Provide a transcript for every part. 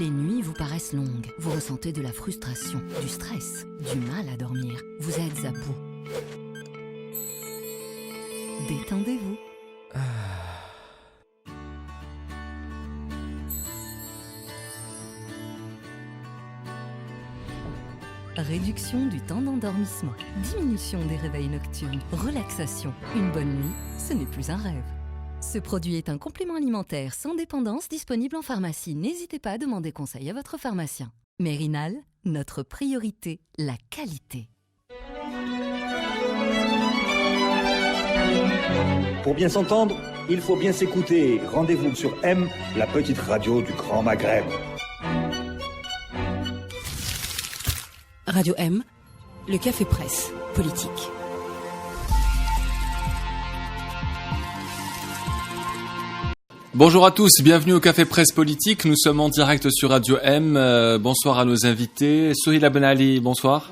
Les nuits vous paraissent longues. Vous ressentez de la frustration, du stress, du mal à dormir. Vous êtes à bout. Détendez-vous. Réduction du temps d'endormissement, diminution des réveils nocturnes, relaxation. Une bonne nuit, ce n'est plus un rêve. Ce produit est un complément alimentaire sans dépendance disponible en pharmacie. N'hésitez pas à demander conseil à votre pharmacien. Mérinal, notre priorité, la qualité. Pour bien s'entendre, il faut bien s'écouter. Rendez-vous sur M, la petite radio du Grand Maghreb. Radio M, le café presse politique. Bonjour à tous, bienvenue au Café Presse Politique. Nous sommes en direct sur Radio M. Bonsoir à nos invités. Souhila Ben Ali, bonsoir.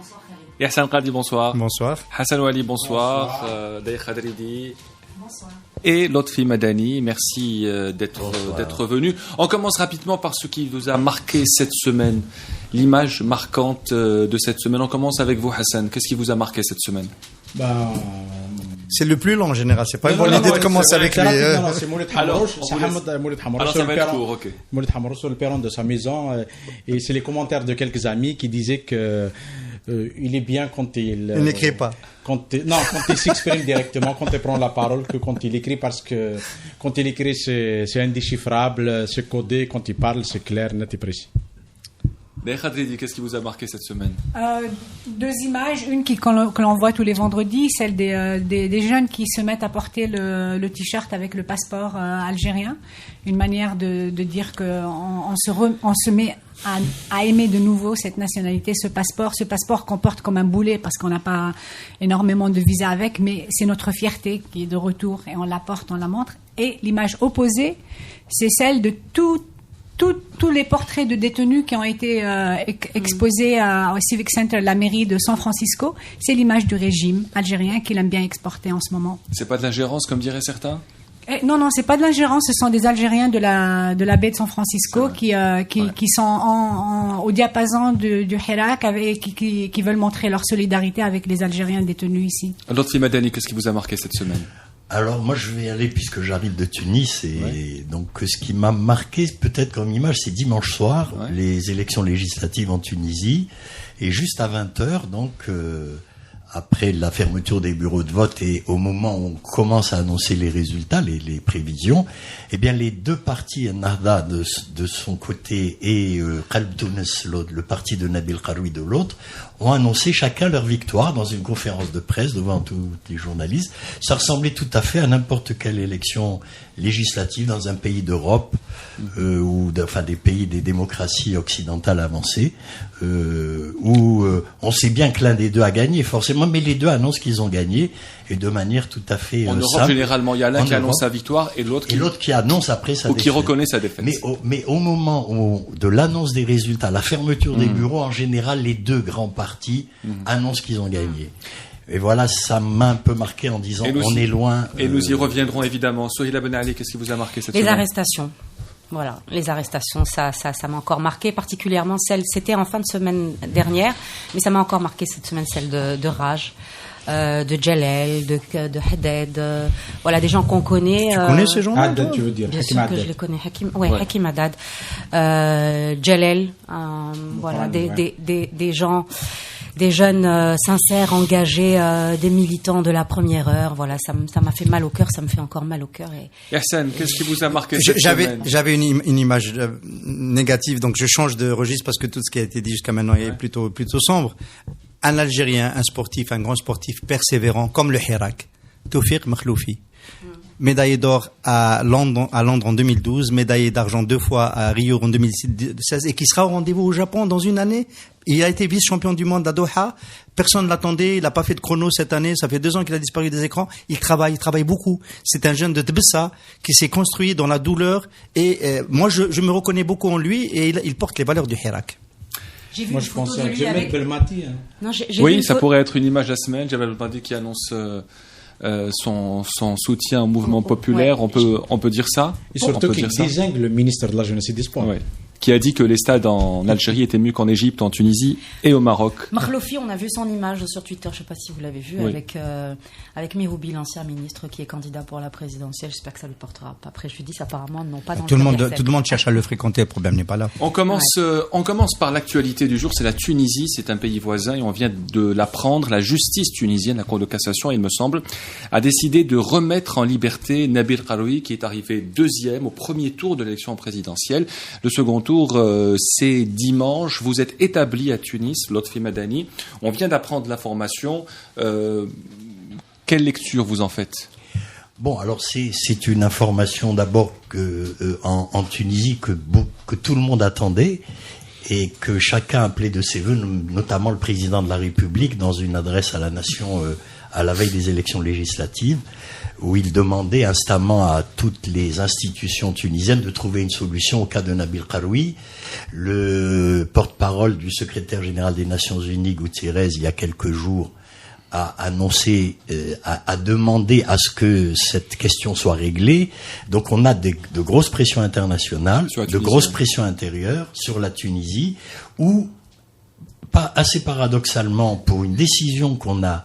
Yahsan Qadi, bonsoir. Bonsoir. Hassan Ouali, bonsoir. Daï Khadridi. Bonsoir. Et Lotfi Madani, merci d'être venu. On commence rapidement par ce qui vous a marqué cette semaine, l'image marquante de cette semaine. On commence avec vous, Hassan. Qu'est-ce qui vous a marqué cette semaine? C'est le plus long en général, c'est pas une bonne idée de commencer avec lui. Non, c'est Moulid Hamarouche. Alors ça va être court, ok. Moulid Hamarouche sur le perron de sa maison, et c'est les commentaires de quelques amis qui disaient que il est bien quand il n'écrit pas. Quand il s'exprime directement, quand il prend la parole, que quand il écrit, parce que quand il écrit c'est indéchiffrable, c'est codé, quand il parle c'est clair, net et précis. Khadridi, qu'est-ce qui vous a marqué cette semaine? Deux images, une que l'on voit tous les vendredis, celle des jeunes qui se mettent à porter le t-shirt avec le passeport algérien, une manière de dire qu'on se met à aimer de nouveau cette nationalité, ce passeport qu'on porte comme un boulet parce qu'on n'a pas énormément de visa avec, mais c'est notre fierté qui est de retour et on la porte, on la montre. Et l'image opposée, c'est celle de tous les portraits de détenus qui ont été exposés au Civic Center, la mairie de San Francisco. C'est l'image du régime algérien qu'il aime bien exporter en ce moment. C'est pas de l'ingérence comme diraient certains? Non, c'est pas de l'ingérence. Ce sont des Algériens de la baie de San Francisco qui sont au diapason du Hirak et qui veulent montrer leur solidarité avec les Algériens détenus ici. Lotfi Madani, qu'est-ce qui vous a marqué cette semaine? Alors moi je vais aller, puisque j'arrive de Tunis, et donc ce qui m'a marqué peut-être comme image, c'est dimanche soir, les élections législatives en Tunisie, et juste à 20h, donc après la fermeture des bureaux de vote et au moment où on commence à annoncer les résultats, les prévisions, eh bien les deux partis, Nahda de son côté et Qalb Tounes, le parti de Nabil Karoui de l'autre, ont annoncé chacun leur victoire dans une conférence de presse devant tous les journalistes. Ça ressemblait tout à fait à n'importe quelle élection législative dans un pays d'Europe des pays des démocraties occidentales avancées, où on sait bien que l'un des deux a gagné forcément, mais les deux annoncent qu'ils ont gagné, et de manière tout à fait en Europe simple. Généralement il y a l'un qui annonce sa victoire et l'autre qui annonce après sa défaite, ou qui reconnaît sa défaite. Mais au moment de l'annonce des résultats, la fermeture des bureaux, en général les deux grands partis annoncent qu'ils ont gagné. Et voilà, ça m'a un peu marqué en disant on est loin. Et nous y reviendrons évidemment. Souhila Ben Ali, qu'est-ce qui vous a marqué cette semaine? Les arrestations. Voilà, les arrestations, ça m'a encore marqué, particulièrement c'était en fin de semaine dernière, mais ça m'a encore marqué cette semaine, celle de Raj, de Jalel, de Haddad, voilà, des gens qu'on connaît. Tu connais ces gens? Haddad, tu veux dire? Bien sûr que je les connais. Hakim Haddad, Jalel, voilà, des gens, des jeunes sincères, engagés, des militants de la première heure. Voilà, ça m'a fait mal au cœur, ça me fait encore mal au cœur. Hassan, qu'est-ce qui vous a marqué cette semaine? J'avais une image négative, donc je change de registre parce que tout ce qui a été dit jusqu'à maintenant est plutôt sombre. Un Algérien, un sportif, un grand sportif persévérant, comme le Hirak, Tawfiq Makhloufi. Médaillé d'or à Londres en 2012, médaillé d'argent 2 fois à Rio en 2016, et qui sera au rendez-vous au Japon dans une année. Il a été vice-champion du monde à Doha. Personne ne l'attendait. Il n'a pas fait de chrono cette année. Ça fait 2 ans qu'il a disparu des écrans. Il travaille beaucoup. C'est un jeune de Tbessa qui s'est construit dans la douleur. Et moi, je me reconnais beaucoup en lui, et il porte les valeurs du Hirak. Moi, je pensais à Jamel Belmati. Oui, ça pourrait être une image la semaine. Jamel Belmati qui annonce son soutien au mouvement populaire. On peut dire ça. Et surtout qu'il désigne le ministre de la Jeunesse et des Sports. Oui. qui a dit que les stades en Algérie étaient mieux qu'en Égypte, en Tunisie et au Maroc. Marlofi, on a vu son image sur Twitter, je ne sais pas si vous l'avez vu, Oui. avec Miroubi, l'ancien ministre qui est candidat pour la présidentielle. J'espère que ça ne lui portera pas préjudice, apparemment, non pas dans Tout le cas monde cherche à le fréquenter, le problème n'est pas là. On commence par l'actualité du jour, c'est la Tunisie, c'est un pays voisin et on vient de l'apprendre. La justice tunisienne, la Cour de cassation, il me semble, a décidé de remettre en liberté Nabil Karoui, qui est arrivé deuxième au premier tour de l'élection présidentielle. Le second tour, c'est dimanche. Vous êtes établi à Tunis, Lotfi Madani. On vient d'apprendre l'information. Quelle lecture vous en faites ? Bon, alors c'est une information d'abord que en Tunisie que tout le monde attendait et que chacun appelait de ses voeux, notamment le président de la République, dans une adresse à la nation à la veille des élections législatives, où il demandait instamment à toutes les institutions tunisiennes de trouver une solution au cas de Nabil Karoui. Le porte-parole du secrétaire général des Nations Unies, Gutiérrez, il y a quelques jours, a annoncé, a demandé à ce que cette question soit réglée. Donc on a de grosses pressions internationales, de grosses pressions intérieures sur la Tunisie, où, pas assez paradoxalement, pour une décision qu'on a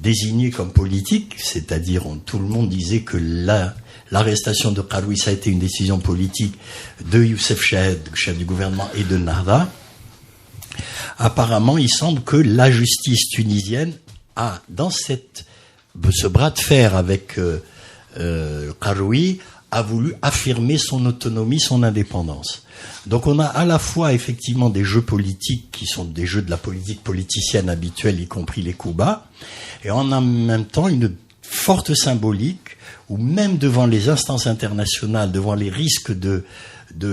désignée comme politique, c'est-à-dire tout le monde disait que l'arrestation de Karoui, ça a été une décision politique de Youssef Chahed, chef du gouvernement, et de Nahda. Apparemment, il semble que la justice tunisienne a, dans ce bras de fer avec Karoui, a voulu affirmer son autonomie, son indépendance. Donc on a à la fois effectivement des jeux politiques qui sont des jeux de la politique politicienne habituelle, y compris les coups bas, et en même temps une forte symbolique où même devant les instances internationales, devant les risques de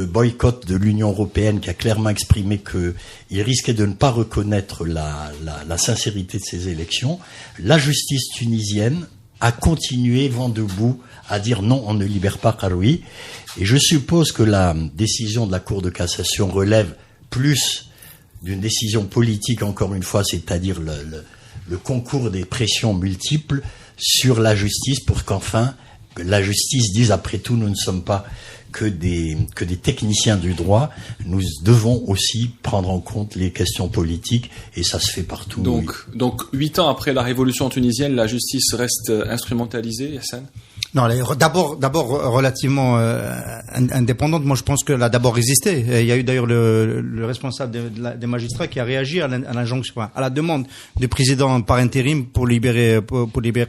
boycott de l'Union européenne qui a clairement exprimé qu'il risquait de ne pas reconnaître la sincérité de ces élections, la justice tunisienne a continué vent debout à dire non, on ne libère pas Karoui. Et je suppose que la décision de la Cour de cassation relève plus d'une décision politique, encore une fois, c'est-à-dire le concours des pressions multiples sur la justice pour qu'enfin la justice dise après tout nous ne sommes pas que des techniciens du droit, nous devons aussi prendre en compte les questions politiques et ça se fait partout. Donc 8 ans après la révolution tunisienne, la justice reste instrumentalisée, Hassan ? Non, d'abord relativement indépendante. Moi, je pense qu'elle a d'abord résisté. Il y a eu d'ailleurs le responsable des magistrats qui a réagi à l'injonction, à la demande du président par intérim pour libérer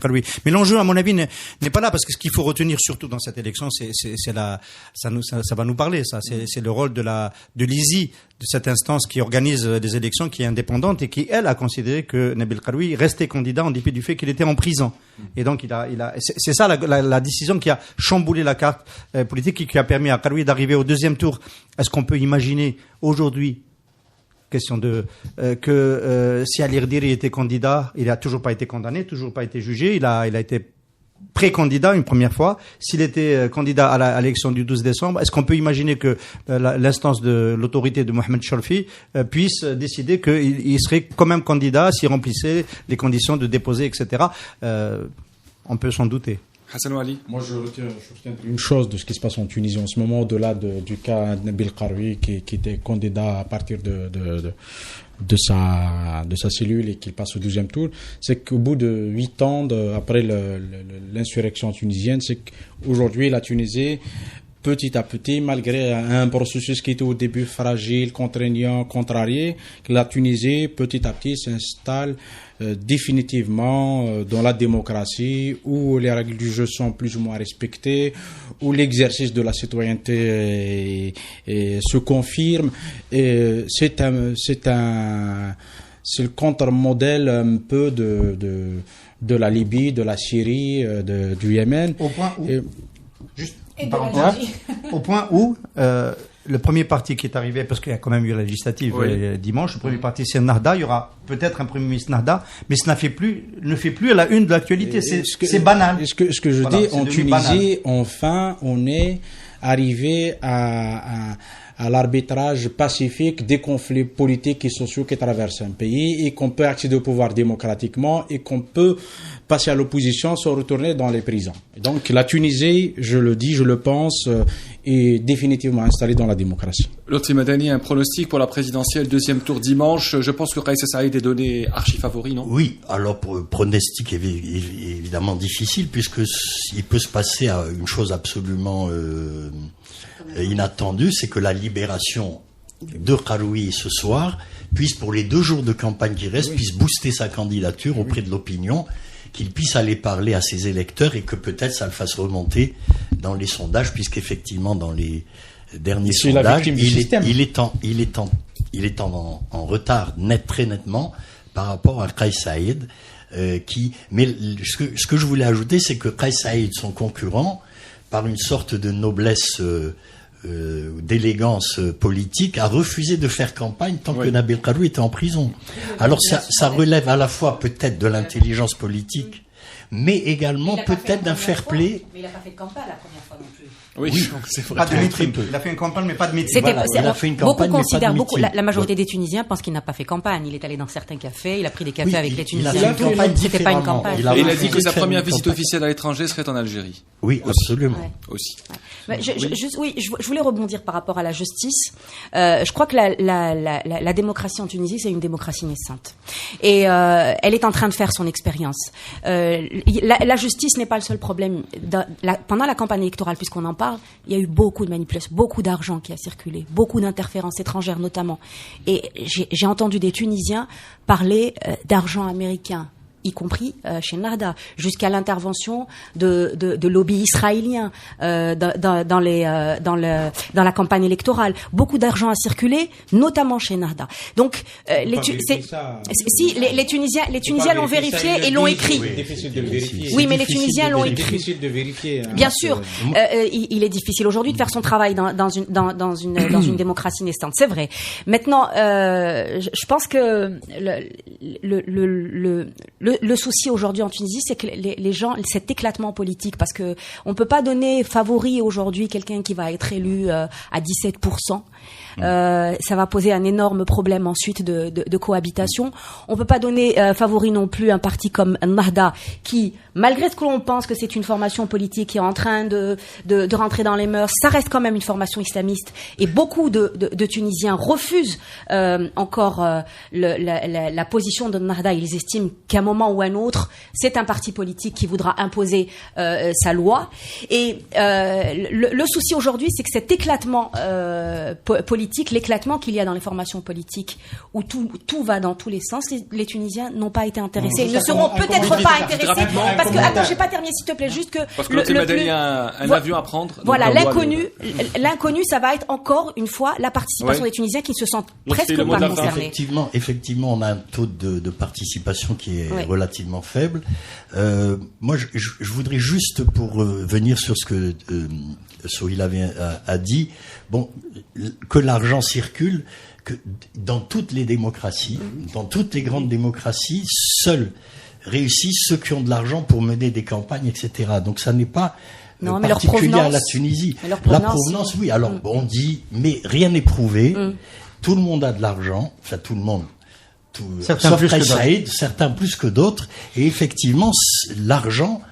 Karoui. Mais l'enjeu, à mon avis, n'est pas là, parce que ce qu'il faut retenir surtout dans cette élection, ça va nous parler. Ça, c'est le rôle de l'ISI, de cette instance qui organise des élections, qui est indépendante et qui, elle, a considéré que Nabil Karoui restait candidat en dépit du fait qu'il était en prison. Et donc, c'est ça la décision qui a chamboulé la carte politique, qui a permis à Karoui d'arriver au deuxième tour. Est-ce qu'on peut imaginer aujourd'hui, question que si Ali Rdiri était candidat, il n'a toujours pas été condamné, toujours pas été jugé, il a été pré-candidat une première fois. S'il était candidat à l'élection du 12 décembre, est-ce qu'on peut imaginer que l'instance de l'autorité de Mohamed Cholfi puisse décider qu'il serait quand même candidat s'il remplissait les conditions de déposer, etc. On peut s'en douter. Hassan Ouali. Moi, je retiens une chose de ce qui se passe en Tunisie en ce moment, au-delà du cas Nabil Karoui, qui était candidat à partir de sa cellule et qu'il passe au 12e tour, c'est qu'au bout de 8 ans après l'insurrection tunisienne, c'est qu'aujourd'hui la Tunisie, petit à petit, malgré un processus qui était au début fragile, contraignant, contrarié, la Tunisie, petit à petit, s'installe définitivement dans la démocratie, où les règles du jeu sont plus ou moins respectées, où l'exercice de la citoyenneté se confirme. Et c'est le contre-modèle un peu de la Libye, de la Syrie, du Yémen. Au point où, au point où le premier parti qui est arrivé, parce qu'il y a quand même eu la législative dimanche, le premier parti c'est Nahda, il y aura peut-être un premier ministre Nahda, mais ça ne fait plus à la une de l'actualité, c'est banal. Ce que je dis, en Tunisie, enfin, on est arrivé à à l'arbitrage pacifique des conflits politiques et sociaux qui traversent un pays, et qu'on peut accéder au pouvoir démocratiquement, et qu'on peut passer à l'opposition sans retourner dans les prisons. Et donc la Tunisie, je le dis, je le pense, est définitivement installée dans la démocratie. Lotfi Madani, un pronostic pour la présidentielle, deuxième tour dimanche. Je pense que Kais Saïed est donné archi-favori, non? Oui, alors pronostic est évidemment difficile, puisqu'il peut se passer à une chose absolument inattendue, c'est que la libération de Karoui ce soir puisse, pour les 2 jours de campagne qui restent, puisse booster sa candidature auprès de l'opinion, qu'il puisse aller parler à ses électeurs, et que peut-être ça le fasse remonter dans les sondages, puisqu'effectivement dans les derniers sondages, il est en retard très nettement par rapport à Kais Saïed, mais ce que je voulais ajouter, c'est que Kais Saïed, son concurrent, par une sorte de noblesse d'élégance politique, a refusé de faire campagne tant que Nabil Karoui était en prison. Alors ça relève à la fois peut-être de l'intelligence politique, mais également peut-être d'un fair play. Mais il n'a pas fait de campagne la première fois non plus. Oui, c'est vrai. Pas de meeting. Il a fait une campagne, mais pas de meeting. Beaucoup considèrent, la majorité des Tunisiens pensent qu'il n'a pas fait campagne. Il est allé dans certains cafés, il a pris des cafés avec les Tunisiens. C'était pas une campagne. Il a dit que sa première visite officielle à l'étranger serait en Algérie. Oui, absolument. Aussi. Je voulais rebondir par rapport à la justice. Je crois que la démocratie en Tunisie, c'est une démocratie naissante. Et elle est en train de faire son expérience. La justice n'est pas le seul problème. Pendant la campagne électorale, puisqu'on en parle, il y a eu beaucoup de manipulations, beaucoup d'argent qui a circulé, beaucoup d'interférences étrangères notamment. Et j'ai entendu des Tunisiens parler d'argent américain, y compris chez Nahda, jusqu'à l'intervention de lobbies israéliens dans la campagne électorale. Beaucoup d'argent a circulé, notamment chez Nahda. Donc les Tunisiens l'ont vérifié et l'ont écrit. Oui, mais les Tunisiens l'ont écrit. Bien sûr, il est difficile aujourd'hui de faire son travail dans une démocratie naissante, c'est vrai. Maintenant, je pense que le souci aujourd'hui en Tunisie, c'est que les gens, cet éclatement politique, parce que on peut pas donner favori aujourd'hui quelqu'un qui va être élu à 17%. Ça va poser un énorme problème ensuite de cohabitation. On peut pas donner favori non plus un parti comme Nahda qui, malgré ce que l'on pense que c'est une formation politique qui est en train de rentrer dans les mœurs, ça reste quand même une formation islamiste, et beaucoup de Tunisiens refusent encore la position de Nahda. Ils estiment qu'à un moment ou à un autre, c'est un parti politique qui voudra imposer sa loi. Et le souci aujourd'hui, c'est que cet éclatement politique, l'éclatement qu'il y a dans les formations politiques, où tout va dans tous les sens, les Tunisiens n'ont pas été intéressés. Ils ne seront peut-être pas intéressés, parce que, attends, j'ai pas terminé, s'il te plaît, juste que... Parce que il y a un avion à prendre. Voilà, l'inconnu, ça va être encore une fois la participation des Tunisiens qui se sentent presque pas concernés. Effectivement, on a un taux de participation qui est relativement faible. Moi, je voudrais juste, pour venir sur ce que Sohil a dit, bon, que l'argent circule, que dans toutes les démocraties, dans toutes les grandes démocraties, seuls réussissent ceux qui ont de l'argent pour mener des campagnes, etc. Donc ça n'est pas particulier à la Tunisie. La provenance, oui. Alors on dit, mais rien n'est prouvé. Tout le monde a de l'argent, enfin tout le monde. Sauf Kais Saïed, certains plus que d'autres. Et effectivement, l'argent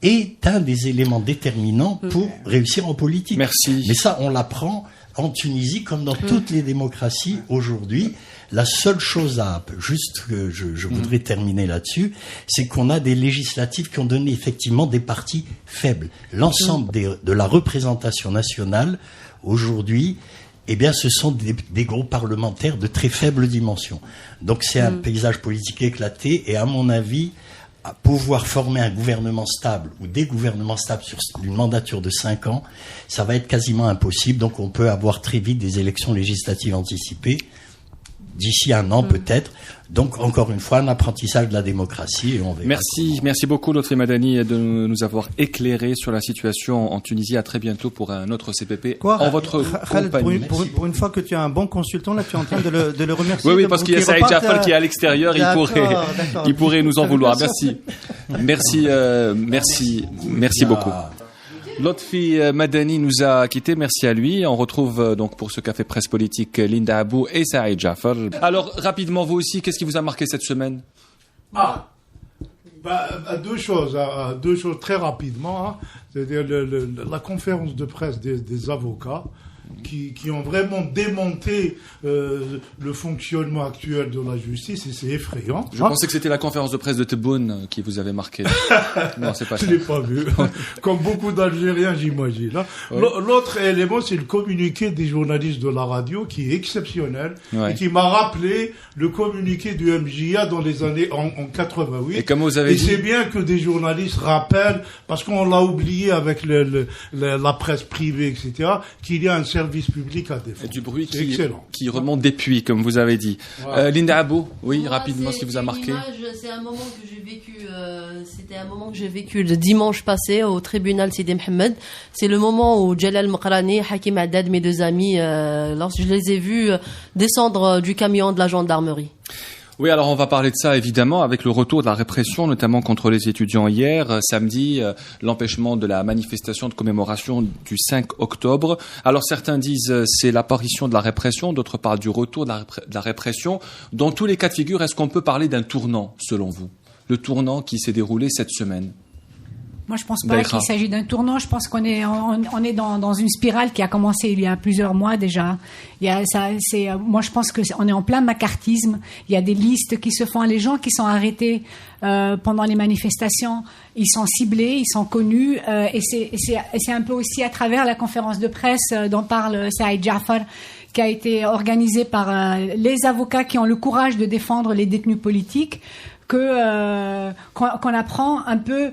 est un des éléments déterminants pour réussir en politique. Merci. Mais ça, on l'apprend en Tunisie comme dans toutes les démocraties aujourd'hui. La seule chose juste que je voudrais terminer là-dessus, c'est qu'on a des législatives qui ont donné effectivement des partis faibles. L'ensemble de la représentation nationale aujourd'hui, eh bien, ce sont des groupes parlementaires de très faible dimension. Donc c'est un paysage politique éclaté, et à mon avis, à pouvoir former un gouvernement stable ou des gouvernements stables sur une mandature de 5 ans, ça va être quasiment impossible. Donc on peut avoir très vite des élections législatives anticipées, d'ici 1 an peut-être. Donc encore une fois, un apprentissage de la démocratie, et on verra. Merci beaucoup Lotfi Madani de nous avoir éclairé sur la situation en Tunisie. À très bientôt pour un autre CPP en votre compagnie. Pour une fois que tu as un bon consultant, là tu es en train de le remercier. Oui, parce qu'il y a Saïd Jafar qui est à l'extérieur, il pourrait nous en vouloir. Merci beaucoup. Lotfi Madani nous a quittés, merci à lui. On retrouve donc pour ce café presse politique Linda Abou et Saïd Jafar. Alors rapidement, vous aussi, qu'est-ce qui vous a marqué cette semaine? Deux choses très rapidement. Hein. C'est-à-dire la conférence de presse des avocats qui ont vraiment démonté le fonctionnement actuel de la justice, et c'est effrayant. Je pensais que c'était la conférence de presse de Tebboune qui vous avait marqué. Non, c'est pas ça. Je l'ai pas vu. Comme beaucoup d'Algériens, j'imagine. Hein. Oui. L'autre élément, c'est le communiqué des journalistes de la radio qui est exceptionnel et qui m'a rappelé le communiqué du MJA dans les années en 88. Et comme vous avez dit, c'est bien que des journalistes rappellent, parce qu'on l'a oublié avec la presse privée, etc., qu'il y a un service public à défendre. Et du bruit qui remonte des puits, comme vous avez dit. Voilà. Linda Abou, oui, moi, rapidement, ce qui vous a marqué. C'est un moment que j'ai vécu. C'était un moment que j'ai vécu le dimanche passé au tribunal Sidi Mohamed. C'est le moment où Jalal Mokrani, Hakim Haddad, mes deux amis, lorsque je les ai vus descendre du camion de la gendarmerie. Oui, alors on va parler de ça évidemment avec le retour de la répression, notamment contre les étudiants hier, samedi, l'empêchement de la manifestation de commémoration du 5 octobre. Alors certains disent c'est l'apparition de la répression, d'autres parlent du retour de la répression. Dans tous les cas de figure, est-ce qu'on peut parler d'un tournant selon vous? Le tournant qui s'est déroulé cette semaine? Moi, je pense pas qu'il s'agit d'un tournant. Je pense qu'on est dans une spirale qui a commencé il y a plusieurs mois déjà. Moi, je pense qu'on est en plein macartisme. Il y a des listes qui se font. Les gens qui sont arrêtés pendant les manifestations, ils sont ciblés, ils sont connus. Et c'est un peu aussi à travers la conférence de presse dont parle Saïd Jafar, qui a été organisée par les avocats qui ont le courage de défendre les détenus politiques. Qu'on apprend un peu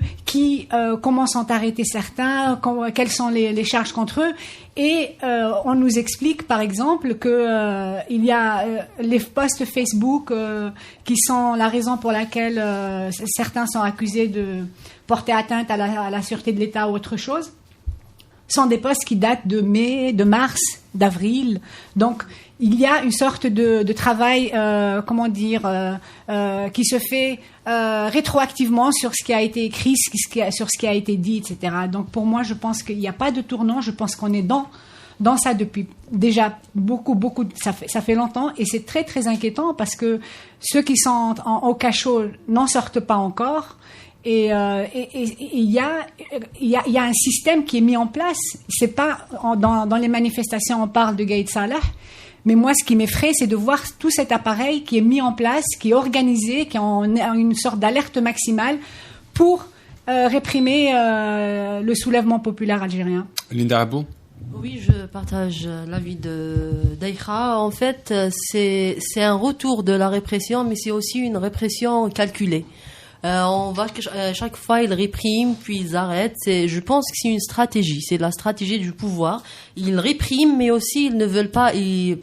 comment sont arrêtés certains, quelles sont les charges contre eux, et on nous explique par exemple que il y a les posts Facebook qui sont la raison pour laquelle certains sont accusés de porter atteinte à la sûreté de l'État ou autre chose, sont des posts qui datent de mai, de mars, d'avril. Donc il y a une sorte de travail, qui se fait rétroactivement sur ce qui a été écrit, sur ce qui a été dit, etc. Donc pour moi, je pense qu'il n'y a pas de tournant. Je pense qu'on est dans ça depuis déjà beaucoup, ça fait longtemps, et c'est très, très inquiétant parce que ceux qui sont au cachot n'en sortent pas encore. Et il y a un système qui est mis en place. C'est pas dans les manifestations on parle de Gaïd Salah, mais moi ce qui m'effraie c'est de voir tout cet appareil qui est mis en place, qui est organisé, qui est en une sorte d'alerte maximale pour réprimer le soulèvement populaire algérien. Linda Abou. Oui, je partage l'avis de Daïra. En fait, c'est un retour de la répression, mais c'est aussi une répression calculée. Chaque fois ils répriment puis ils arrêtent. Je pense que c'est une stratégie, c'est la stratégie du pouvoir. Ils répriment, mais aussi ils ne veulent pas, ils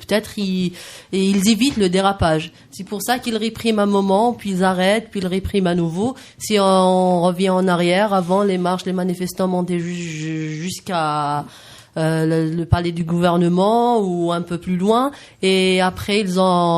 évitent le dérapage. C'est pour ça qu'ils répriment un moment, puis ils arrêtent, puis ils répriment à nouveau. Si on revient en arrière, avant les marches, les manifestants montaient jusqu'à le palais du gouvernement ou un peu plus loin, et après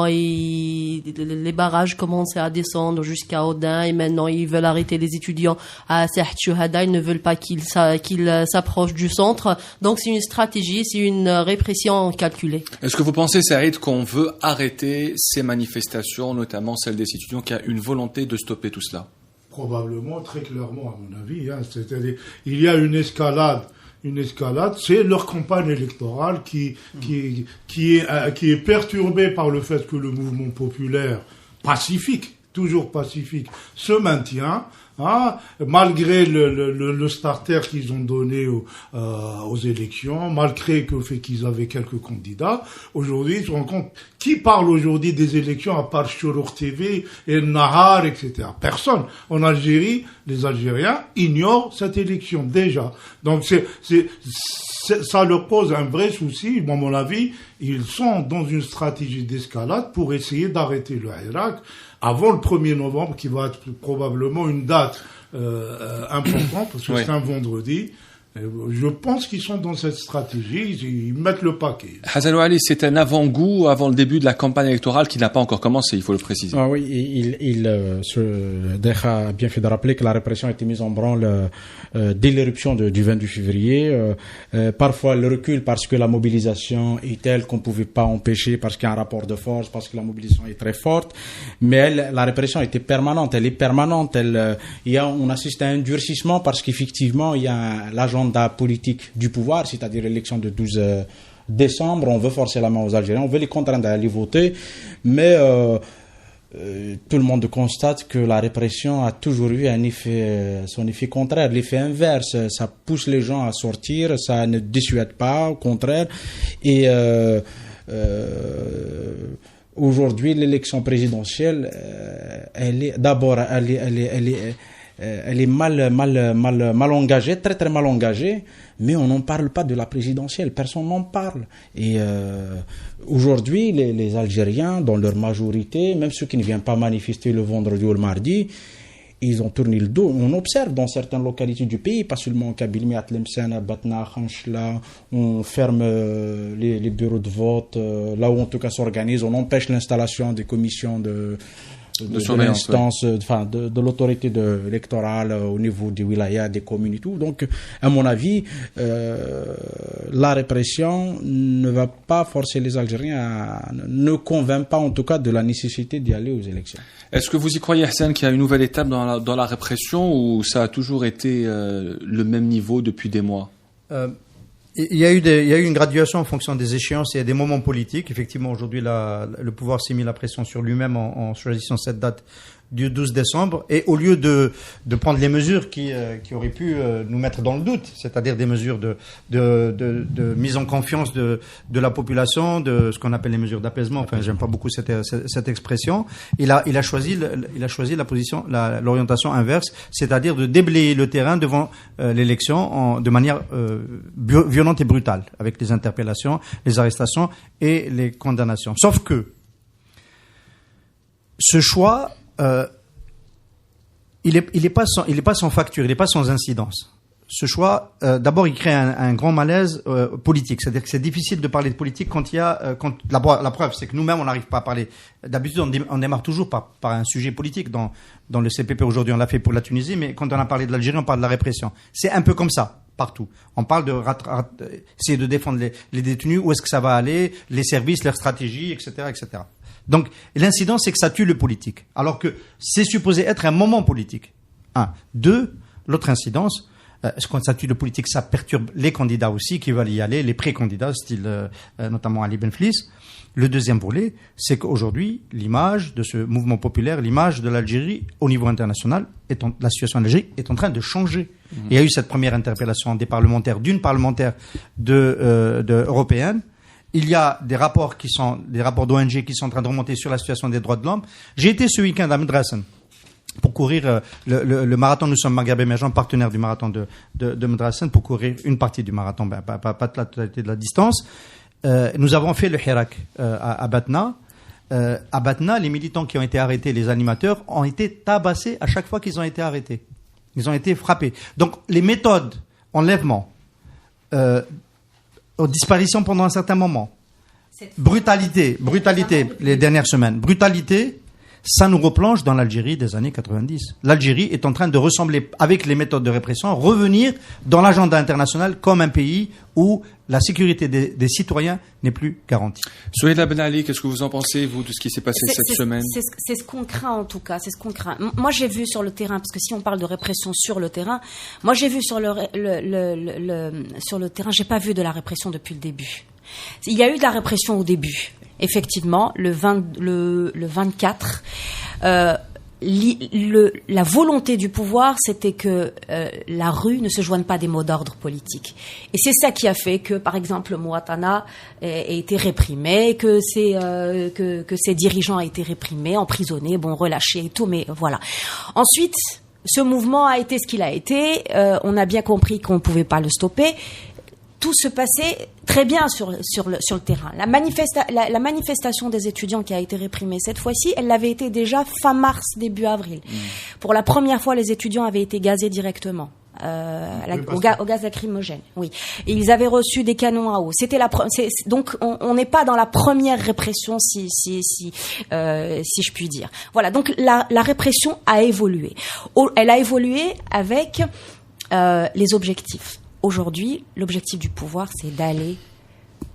les barrages commençaient à descendre jusqu'à Audin, et maintenant ils veulent arrêter les étudiants à Saht Chouhada, ils ne veulent pas qu'ils s'approchent du centre. Donc c'est une stratégie, c'est une répression calculée. Est-ce que vous pensez, Saïd, qu'on veut arrêter ces manifestations, notamment celles des étudiants, qu'il y a une volonté de stopper tout cela? Probablement, très clairement à mon avis. Hein. C'est-à-dire, il y a une escalade, c'est leur campagne électorale qui est perturbée par le fait que le mouvement populaire pacifique, toujours pacifique, se maintient, hein, malgré le starter qu'ils ont donné aux élections, malgré le fait qu'ils avaient quelques candidats. Aujourd'hui, ils se rendent compte, qui parle aujourd'hui des élections à part Chourour TV et Nahar, etc. Personne. En Algérie, les Algériens ignorent cette élection déjà. Donc ça leur pose un vrai souci. À mon avis, ils sont dans une stratégie d'escalade pour essayer d'arrêter le Hirak avant le 1er novembre, qui va être probablement une date importante, parce que c'est un vendredi. Je pense qu'ils sont dans cette stratégie, ils mettent le paquet. Hassan Ouali, c'est un avant-goût avant le début de la campagne électorale qui n'a pas encore commencé, il faut le préciser. Ah oui, Deikha a bien fait de rappeler que la répression a été mise en branle dès l'éruption du 22 février. Parfois, elle recule parce que la mobilisation est telle qu'on ne pouvait pas empêcher, parce qu'il y a un rapport de force, parce que la mobilisation est très forte. Mais la répression était permanente, elle est permanente. On assiste à un durcissement parce qu'effectivement, il y a l'agenda politique du pouvoir, c'est-à-dire l'élection de 12 décembre. On veut forcer la main aux Algériens, on veut les contraindre à aller voter, mais tout le monde constate que la répression a toujours eu son effet contraire, l'effet inverse. Ça pousse les gens à sortir, ça ne dissuade pas, au contraire. Et aujourd'hui, l'élection présidentielle, elle est mal engagée, très très mal engagée, mais on n'en parle pas de la présidentielle, personne n'en parle. Et aujourd'hui, les Algériens, dans leur majorité, même ceux qui ne viennent pas manifester le vendredi ou le mardi, ils ont tourné le dos. On observe dans certaines localités du pays, pas seulement en Kabylie, mais à Tlemcen, à Batna, à Khanchla, on ferme les bureaux de vote, là où en tout cas s'organise, on empêche l'installation des commissions de l'instance, de l'autorité électorale au niveau des wilayas, des communes et tout. Donc, à mon avis, la répression ne va pas forcer les Algériens, ne convainc pas en tout cas de la nécessité d'y aller aux élections. Est-ce que vous y croyez, Hassan, qu'il y a une nouvelle étape dans la répression, ou ça a toujours été le même niveau depuis des mois? Il y a eu une graduation en fonction des échéances et des moments politiques. Effectivement, aujourd'hui, le pouvoir s'est mis la pression sur lui-même en choisissant cette date du 12 décembre. Et au lieu de prendre les mesures qui auraient pu nous mettre dans le doute, c'est-à-dire des mesures de mise en confiance de la population, de ce qu'on appelle les mesures d'apaisement. Enfin, j'aime pas beaucoup cette expression. Il a choisi l'orientation inverse, c'est-à-dire de déblayer le terrain devant l'élection de manière violente et brutale, avec les interpellations, les arrestations et les condamnations. Sauf que ce choix, il est pas sans facture, il n'est pas sans incidence. Ce choix, d'abord, il crée un grand malaise politique. C'est-à-dire que c'est difficile de parler de politique quand la preuve, c'est que nous-mêmes, on n'arrive pas à parler. D'habitude, on démarre toujours par un sujet politique. Dans le CPP, aujourd'hui, on l'a fait pour la Tunisie, mais quand on a parlé de l'Algérie, on parle de la répression. C'est un peu comme ça, partout. On parle essayer de défendre les détenus, où est-ce que ça va aller, les services, leurs stratégies, etc., etc. Donc, l'incidence, c'est que ça tue le politique. Alors que c'est supposé être un moment politique. 1. 2. L'autre incidence, quand ça tue le politique, ça perturbe les candidats aussi qui veulent y aller, les pré-candidats, style notamment Ali Benflis. Le deuxième volet, c'est qu'aujourd'hui, l'image de ce mouvement populaire, l'image de l'Algérie au niveau international, la situation en Algérie est en train de changer. Il y a eu cette première interpellation d'une parlementaire européenne. Il y a des rapports d'ONG qui sont en train de remonter sur la situation des droits de l'homme. J'ai été ce week-end à Medrassen pour courir le marathon. Nous sommes Maghreb émergent, partenaire du marathon de Medrassen, pour courir une partie du marathon, pas la totalité de la distance. Nous avons fait le Hirak à Batna. À Batna, les militants qui ont été arrêtés, les animateurs, ont été tabassés à chaque fois qu'ils ont été arrêtés. Ils ont été frappés. Donc, les méthodes, enlèvement, disparition pendant un certain moment, brutalité, les dernières semaines, brutalité, ça nous replonge dans l'Algérie des années 90. L'Algérie est en train de ressembler, avec les méthodes de répression, revenir dans l'agenda international comme un pays où la sécurité des citoyens n'est plus garantie. Souhaila Ben Ali, qu'est-ce que vous en pensez, vous, de ce qui s'est passé cette semaine? C'est ce qu'on craint, en tout cas, c'est ce qu'on craint. Moi, j'ai vu sur le terrain, parce que si on parle de répression sur le terrain, moi, j'ai vu sur le terrain, j'ai pas vu de la répression depuis le début. Il y a eu de la répression au début. Effectivement, le 24, la volonté du pouvoir, c'était que la rue ne se joigne pas des mots d'ordre politiques. Et c'est ça qui a fait que, par exemple, le Mouatana ait été réprimé, que ses dirigeants aient été réprimés, emprisonnés, relâchés et tout, mais voilà. Ensuite, ce mouvement a été ce qu'il a été. On a bien compris qu'on ne pouvait pas le stopper. Tout se passait très bien sur le terrain. La manifestation des étudiants qui a été réprimée cette fois-ci, elle l'avait été déjà fin mars, début avril. Pour la première fois, les étudiants avaient été gazés directement. au gaz lacrymogène. Oui. Et ils avaient reçu des canons à eau. C'était donc on n'est pas dans la première répression, si je puis dire. Voilà. Donc la répression a évolué. Elle a évolué avec les objectifs. Aujourd'hui, l'objectif du pouvoir, c'est d'aller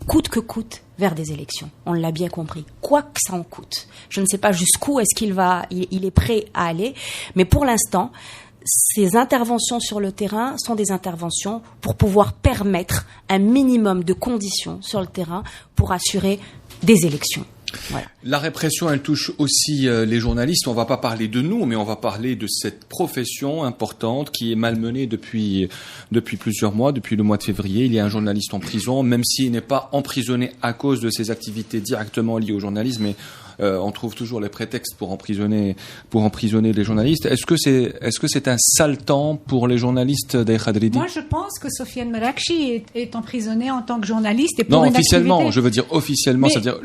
coûte que coûte vers des élections. On l'a bien compris. Quoi que ça en coûte. Je ne sais pas jusqu'où est-ce il est prêt à aller, mais pour l'instant, ces interventions sur le terrain sont des interventions pour pouvoir permettre un minimum de conditions sur le terrain pour assurer des élections. Voilà. La répression, elle touche aussi les journalistes. On va pas parler de nous, mais on va parler de cette profession importante qui est malmenée depuis plusieurs mois, depuis le mois de février. Il y a un journaliste en prison, même s'il n'est pas emprisonné à cause de ses activités directement liées au journalisme, mais on trouve toujours les prétextes pour emprisonner les journalistes. Est-ce que c'est un sale temps pour les journalistes d'Aïcha Dridi? Moi, je pense que Sofiane Merakchi est emprisonnée en tant que journaliste. Et pour non, une officiellement, activité... je veux dire officiellement, c'est-à-dire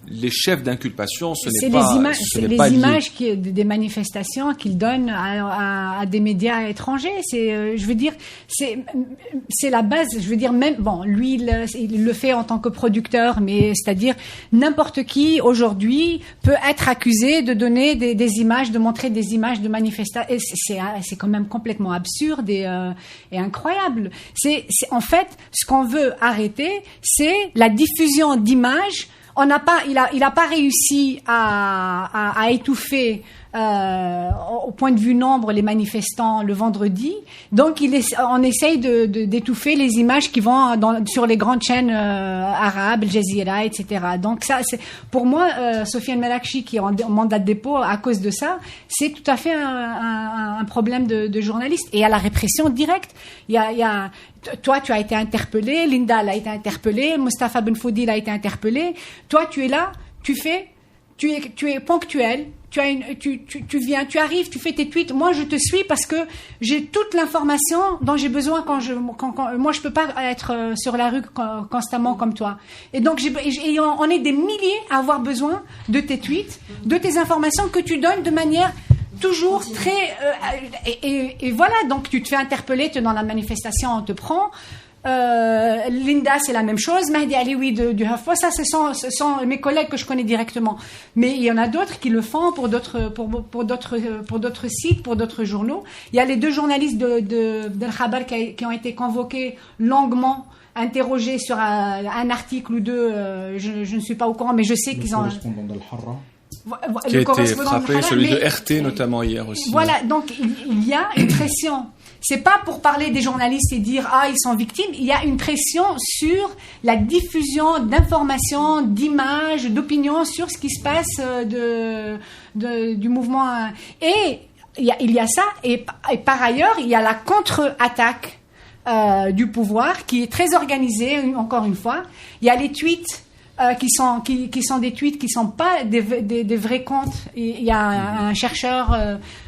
les chefs d'inculpation, ce n'est pas les images des manifestations qu'il donne à des médias étrangers. Je veux dire, c'est la base. Je veux dire, même lui, il le fait en tant que producteur, mais c'est-à-dire n'importe qui aujourd'hui peut être accusé de donner des images, de montrer des images de manifestations. C'est quand même complètement absurde et incroyable. En fait, ce qu'on veut arrêter, c'est la diffusion d'images. Il a pas réussi à étouffer au point de vue nombre les manifestants le vendredi, donc on essaye d'étouffer les images qui vont sur les grandes chaînes arabes, Al Jazeera, etc. Donc ça, c'est pour moi, Sofiane Merakchi qui est en mandat de dépôt à cause de ça, c'est tout à fait un problème de journaliste. Et à la répression directe, il y a toi, tu as été interpellé, Linda a été interpellée, Mustafa Benfoudi a été interpellé. Toi, tu es là, tu es ponctuel. Tu viens, tu arrives, tu fais tes tweets. Moi, je te suis parce que j'ai toute l'information dont j'ai besoin quand moi, je peux pas être sur la rue constamment comme toi. Et donc, on est des milliers à avoir besoin de tes tweets, de tes informations que tu donnes de manière toujours très et voilà. Donc, tu te fais interpeller, tu es dans la manifestation, on te prend. Linda, c'est la même chose. Mahdi Alioui du HuffPost, ça, ce sont mes collègues que je connais directement. Mais il y en a d'autres qui le font pour d'autres sites, pour d'autres journaux. Il y a les deux journalistes de Khabar qui ont été convoqués longuement, interrogés sur un article ou deux. Je ne suis pas au courant, mais je sais qu'ils ont. Qui a été frappé, celui de RT notamment hier aussi. Voilà, donc il y a une pression. C'est pas pour parler des journalistes et dire ils sont victimes. Il y a une pression sur la diffusion d'informations, d'images, d'opinions sur ce qui se passe du mouvement. Et il y a ça. Et par ailleurs, il y a la contre-attaque du pouvoir qui est très organisée. Encore une fois, il y a les tweets. Qui sont des tweets qui sont pas des vrais comptes. Il y a un chercheur,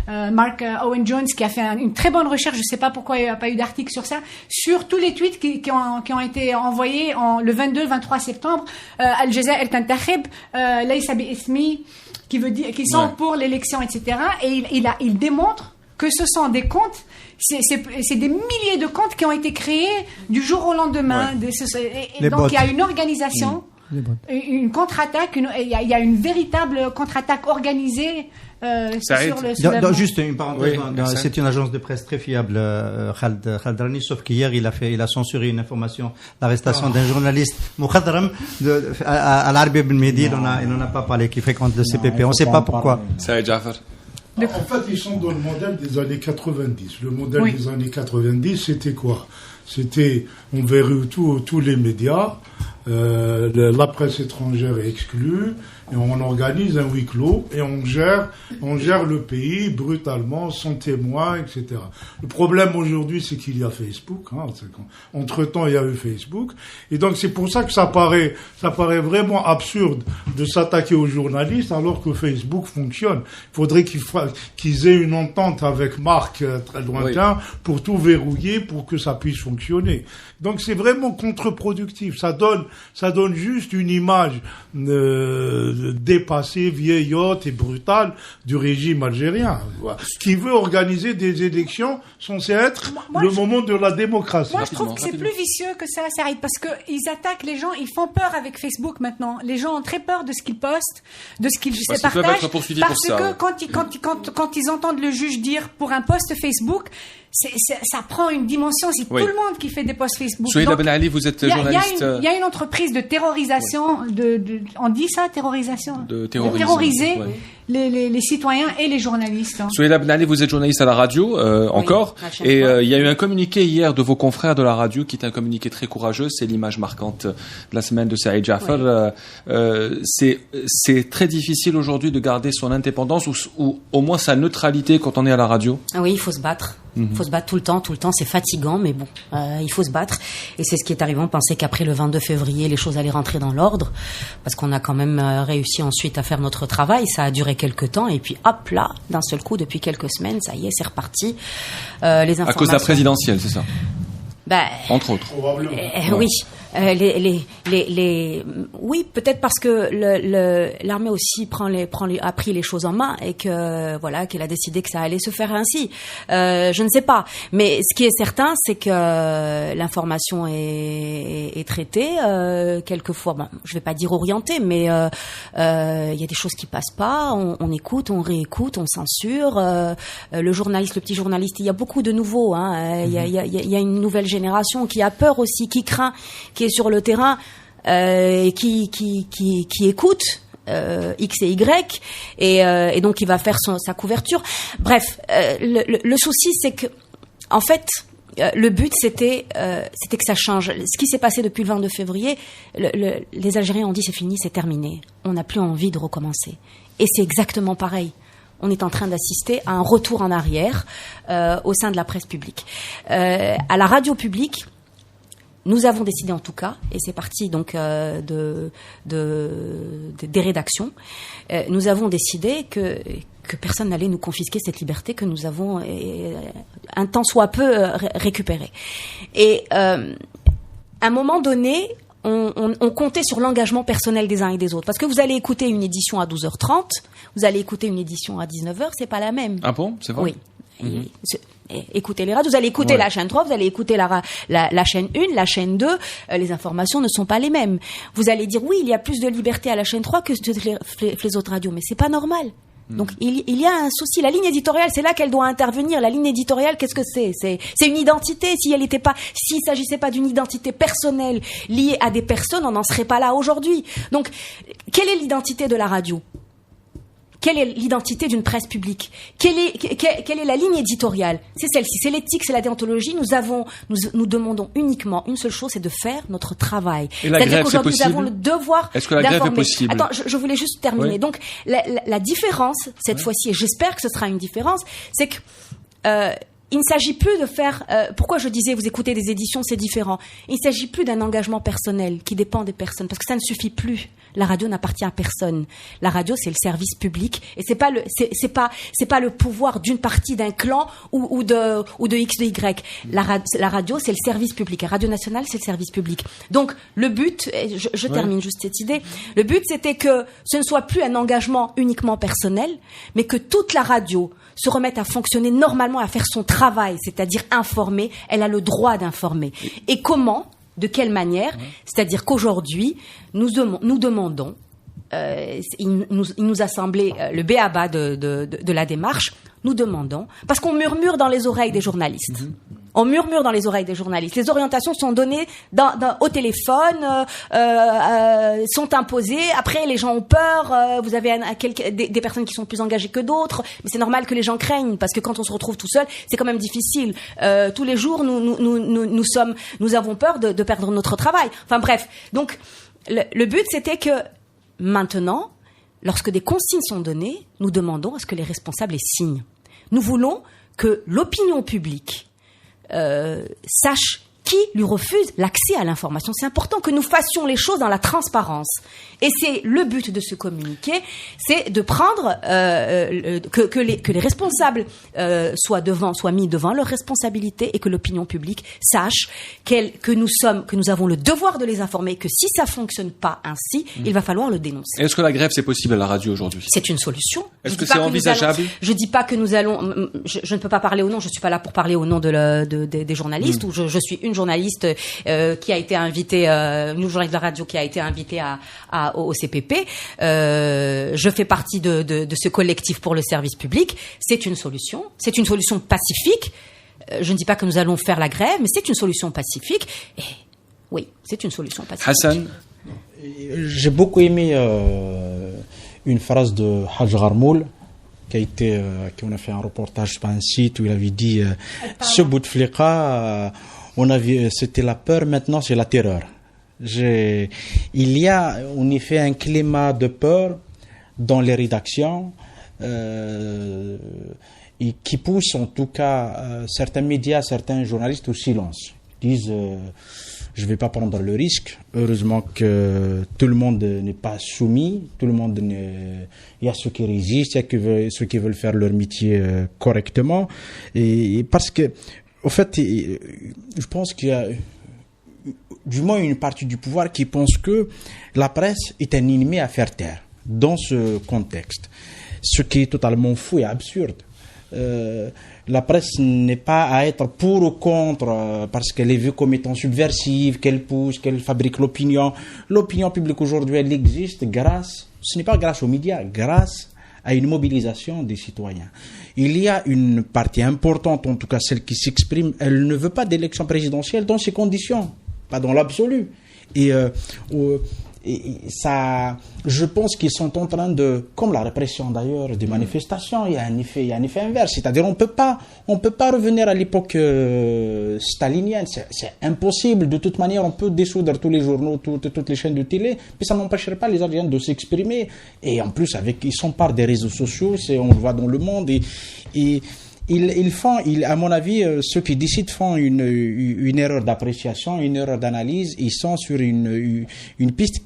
Mark Owen Jones, qui a fait une très bonne recherche. Je sais pas pourquoi il n'y a pas eu d'article sur ça, sur tous les tweets qui ont été envoyés le 22-23 septembre. Al Jazeera El Tantakhib, Laysa bi Ismi, qui sont pour l'élection, etc. Et il démontre que ce sont des comptes. C'est des milliers de comptes qui ont été créés du jour au lendemain. Et donc il y a une organisation. Une contre-attaque, il y a une véritable contre-attaque organisée sur juste une parenthèse, c'est une agence de presse très fiable, Khaldrani, sauf qu'hier il a censuré une information, l'arrestation d'un journaliste Moukhadram à l'Arabie Ben Mehdi, il n'en a pas parlé, qui fréquente le CPP, on ne sait pas pourquoi. Saïd Jafar. En fait, ils sont dans le modèle des années 90. Le modèle des années 90, c'était quoi? C'était, on verrouille tous les médias, la presse étrangère est exclue, et on organise un huis clos, et on gère le pays brutalement, sans témoins, etc. Le problème aujourd'hui, c'est qu'il y a Facebook, entre-temps, il y a eu Facebook, et donc c'est pour ça que ça paraît vraiment absurde de s'attaquer aux journalistes, alors que Facebook fonctionne. Il faudrait qu'ils aient une entente avec Marc, très lointain, pour tout verrouiller, pour que ça puisse fonctionner. Donc c'est vraiment contre-productif. Ça donne ça donne juste une image dépassée, vieillotte et brutale du régime algérien, qui veut organiser des élections censées être le moment de la démocratie. Moi, je trouve que c'est plus vicieux que ça, Saïd, parce que ils attaquent les gens, ils font peur avec Facebook maintenant. Les gens ont très peur de ce qu'ils postent, de ce qu'ils se partagent, parce que quand ils entendent le juge dire pour un post Facebook, ça prend une dimension. C'est tout le monde qui fait des posts Facebook. Souhaïla Ben Ali, vous êtes journaliste. Il y a une entreprise de terrorisation, on dit ça, terrorisation, de terroriser les citoyens et les journalistes. Souhaïla Ben Ali, vous êtes journaliste à la radio encore, et il y a eu un communiqué hier de vos confrères de la radio qui est un communiqué très courageux. C'est l'image marquante de la semaine de Saïd Jafar. C'est très difficile aujourd'hui de garder son indépendance ou au moins sa neutralité quand on est à la radio. Oui, il faut se battre. Il faut se battre tout le temps, c'est fatigant, mais bon, il faut se battre. Et c'est ce qui est arrivé. On pensait qu'après le 22 février, les choses allaient rentrer dans l'ordre, parce qu'on a quand même réussi ensuite à faire notre travail. Ça a duré quelques temps, et puis hop là, d'un seul coup, depuis quelques semaines, ça y est, c'est reparti. Les informations... À cause de la présidentielle, c'est ça? Entre autres. Oui. Oui, peut-être parce que l'armée aussi a pris les choses en main et que qu'elle a décidé que ça allait se faire ainsi. Je ne sais pas, mais ce qui est certain, c'est que l'information est traitée quelquefois. Bon, je vais pas dire orientée, mais il y a des choses qui passent pas. On écoute, on réécoute, on censure. Le petit journaliste, il y a beaucoup de nouveaux. Il y a une nouvelle génération qui a peur aussi, qui craint, qui est sur le terrain, qui écoute X et Y, et donc il va faire sa couverture. Bref, le souci, c'est que, en fait, le but c'était que ça change. Ce qui s'est passé depuis le 22 février, les Algériens ont dit c'est fini, c'est terminé. On n'a plus envie de recommencer. Et c'est exactement pareil. On est en train d'assister à un retour en arrière au sein de la presse publique. À la radio publique, nous avons décidé en tout cas, et c'est parti donc des rédactions, nous avons décidé que personne n'allait nous confisquer cette liberté que nous avons un tant soit peu récupérée. Et à un moment donné, on comptait sur l'engagement personnel des uns et des autres. Parce que vous allez écouter une édition à 12h30, vous allez écouter une édition à 19h, c'est pas la même. Ah bon, c'est vrai? Oui. Écoutez les radios, vous allez écouter la chaîne 3, vous allez écouter la chaîne 1, la chaîne 2, les informations ne sont pas les mêmes. Vous allez dire oui, il y a plus de liberté à la chaîne 3 que les autres radios, mais c'est pas normal. Donc il y a un souci. La ligne éditoriale, c'est là qu'elle doit intervenir. La ligne éditoriale, qu'est-ce que c'est? C'est une identité. S'il s'agissait pas d'une identité personnelle liée à des personnes, on n'en serait pas là aujourd'hui. Donc, quelle est l'identité de la radio? Quelle est l'identité d'une presse publique? Quelle est la ligne éditoriale? C'est celle-ci, c'est l'éthique, c'est la déontologie. Nous demandons uniquement une seule chose, c'est de faire notre travail. Et la grève, c'est possible? Nous avons le devoir d'informer. Est-ce que la grève est possible? Attends, je voulais juste terminer. Oui. Donc, la différence, cette fois-ci, et j'espère que ce sera une différence, c'est que il ne s'agit plus de faire... pourquoi je disais, vous écoutez des éditions, c'est différent. Il ne s'agit plus d'un engagement personnel qui dépend des personnes, parce que ça ne suffit plus. La radio n'appartient à personne. La radio, c'est le service public, et c'est pas le pouvoir d'une partie, d'un clan ou de X, de Y. La radio, c'est le service public. La radio nationale, c'est le service public. Donc, le but, et je termine juste cette idée, le but, c'était que ce ne soit plus un engagement uniquement personnel, mais que toute la radio se remette à fonctionner normalement, à faire son travail, c'est-à-dire informer. Elle a le droit d'informer. Et comment? De quelle manière? C'est-à-dire qu'aujourd'hui, nous demandons, il nous a semblé le b.a.-ba de la démarche, nous demandons, parce qu'on murmure dans les oreilles des journalistes. On murmure dans les oreilles des journalistes. Les orientations sont données au téléphone, sont imposées. Après, les gens ont peur. Vous avez des personnes qui sont plus engagées que d'autres. Mais c'est normal que les gens craignent, parce que quand on se retrouve tout seul, c'est quand même difficile. Tous les jours, nous avons peur de perdre notre travail. Enfin bref. Donc, le but, c'était que maintenant, lorsque des consignes sont données, nous demandons à ce que les responsables les signent. Nous voulons que l'opinion publique sache qui lui refuse l'accès à l'information. C'est important que nous fassions les choses dans la transparence. Et c'est le but de ce communiqué, c'est de prendre que les responsables soient mis devant leurs responsabilités et que l'opinion publique sache que nous avons le devoir de les informer, que si ça fonctionne pas ainsi, il va falloir le dénoncer. Est-ce que la grève c'est possible à la radio aujourd'hui? C'est une solution. Est-ce que c'est envisageable? Je dis pas que nous allons. Je ne peux pas parler au nom. Je suis pas là pour parler au nom des journalistes. Ou je suis une journaliste qui a été invitée, une journaliste de la radio qui a été invitée au CPP. Je fais partie de ce collectif pour le service public. C'est une solution. C'est une solution pacifique. Je ne dis pas que nous allons faire la grève, mais c'est une solution pacifique. Et oui, c'est une solution pacifique. Hassan, j'ai beaucoup aimé une phrase de Haj Gharmoul qu'on a fait un reportage sur un site où il avait dit ce Bouteflika, c'était la peur, maintenant c'est la terreur. Il y a en effet un climat de peur dans les rédactions et qui pousse en tout cas certains médias, certains journalistes au silence. Ils disent je ne vais pas prendre le risque. Heureusement que tout le monde n'est pas soumis. Tout le monde il y a ceux qui résistent, il y a ceux qui veulent faire leur métier correctement. Et parce que, au fait, je pense qu'il y a du moins une partie du pouvoir qui pense que la presse est un ennemi à faire taire dans ce contexte. Ce qui est totalement fou et absurde. La presse n'est pas à être pour ou contre parce qu'elle est vue comme étant subversive, qu'elle pousse, qu'elle fabrique l'opinion. L'opinion publique aujourd'hui, elle existe ce n'est pas grâce aux médias, grâce à une mobilisation des citoyens. Il y a une partie importante, en tout cas celle qui s'exprime, elle ne veut pas d'élection présidentielle dans ces conditions, pas dans l'absolu. Et ça, je pense qu'ils sont en train de, comme la répression d'ailleurs des manifestations, il y a un effet inverse. C'est-à-dire, on peut pas revenir à l'époque stalinienne. C'est impossible. De toute manière, on peut dissoudre tous les journaux, toutes les chaînes de télé, mais ça n'empêcherait pas les Algériens de s'exprimer. Et en plus, ils s'emparent des réseaux sociaux, on le voit dans le monde. Et à mon avis, ceux qui décident font une erreur d'appréciation, une erreur d'analyse. Ils sont sur une piste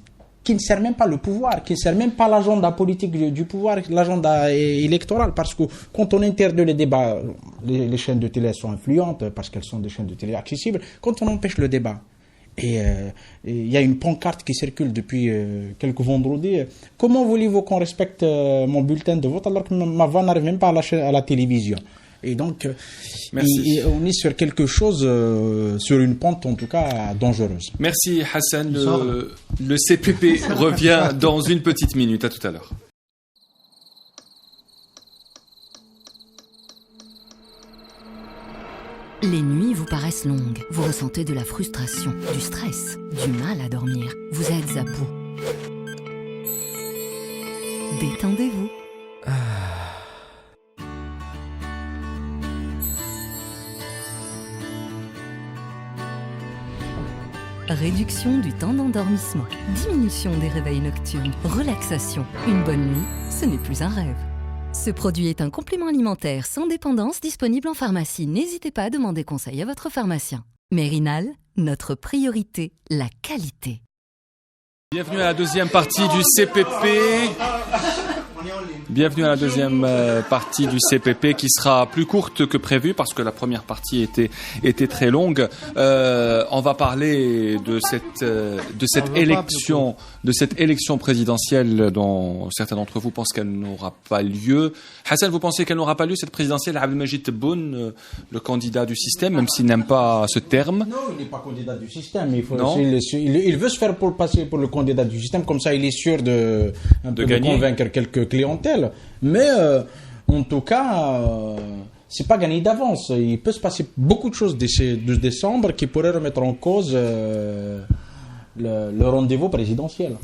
qui ne sert même pas le pouvoir, qui ne sert même pas l'agenda politique du pouvoir, l'agenda électoral. Parce que quand on interdit les débats, les chaînes de télé sont influentes parce qu'elles sont des chaînes de télé accessibles. Quand on empêche le débat, et il y a une pancarte qui circule depuis quelques vendredis. Comment voulez-vous qu'on respecte mon bulletin de vote alors que ma voix n'arrive même pas à la télévision? Et donc, on est sur quelque chose, sur une pente en tout cas dangereuse. Merci Hassan. Le CPP revient dans une petite minute. À tout à l'heure. Les nuits vous paraissent longues. Vous ressentez de la frustration, du stress, du mal à dormir. Vous êtes à bout. Détendez-vous. Réduction du temps d'endormissement, diminution des réveils nocturnes, relaxation. Une bonne nuit, ce n'est plus un rêve. Ce produit est un complément alimentaire sans dépendance disponible en pharmacie. N'hésitez pas à demander conseil à votre pharmacien. Mérinal, notre priorité, la qualité. Bienvenue à la deuxième partie du CPP. Bienvenue à la deuxième partie du CPP qui sera plus courte que prévu parce que la première partie était très longue. On va parler de cette élection présidentielle dont certains d'entre vous pensent qu'elle n'aura pas lieu. Hassan, vous pensez qu'elle n'aura pas lieu, cette présidentielle? Abdelmajid Tebboune, le candidat du système, même s'il n'aime pas ce terme. Non, il n'est pas candidat du système. Il veut se faire passer pour le candidat du système, comme ça il est sûr de convaincre quelques clientèles. Mais en tout cas, c'est pas gagné d'avance. Il peut se passer beaucoup de choses de décembre qui pourraient remettre en cause le rendez-vous présidentiel.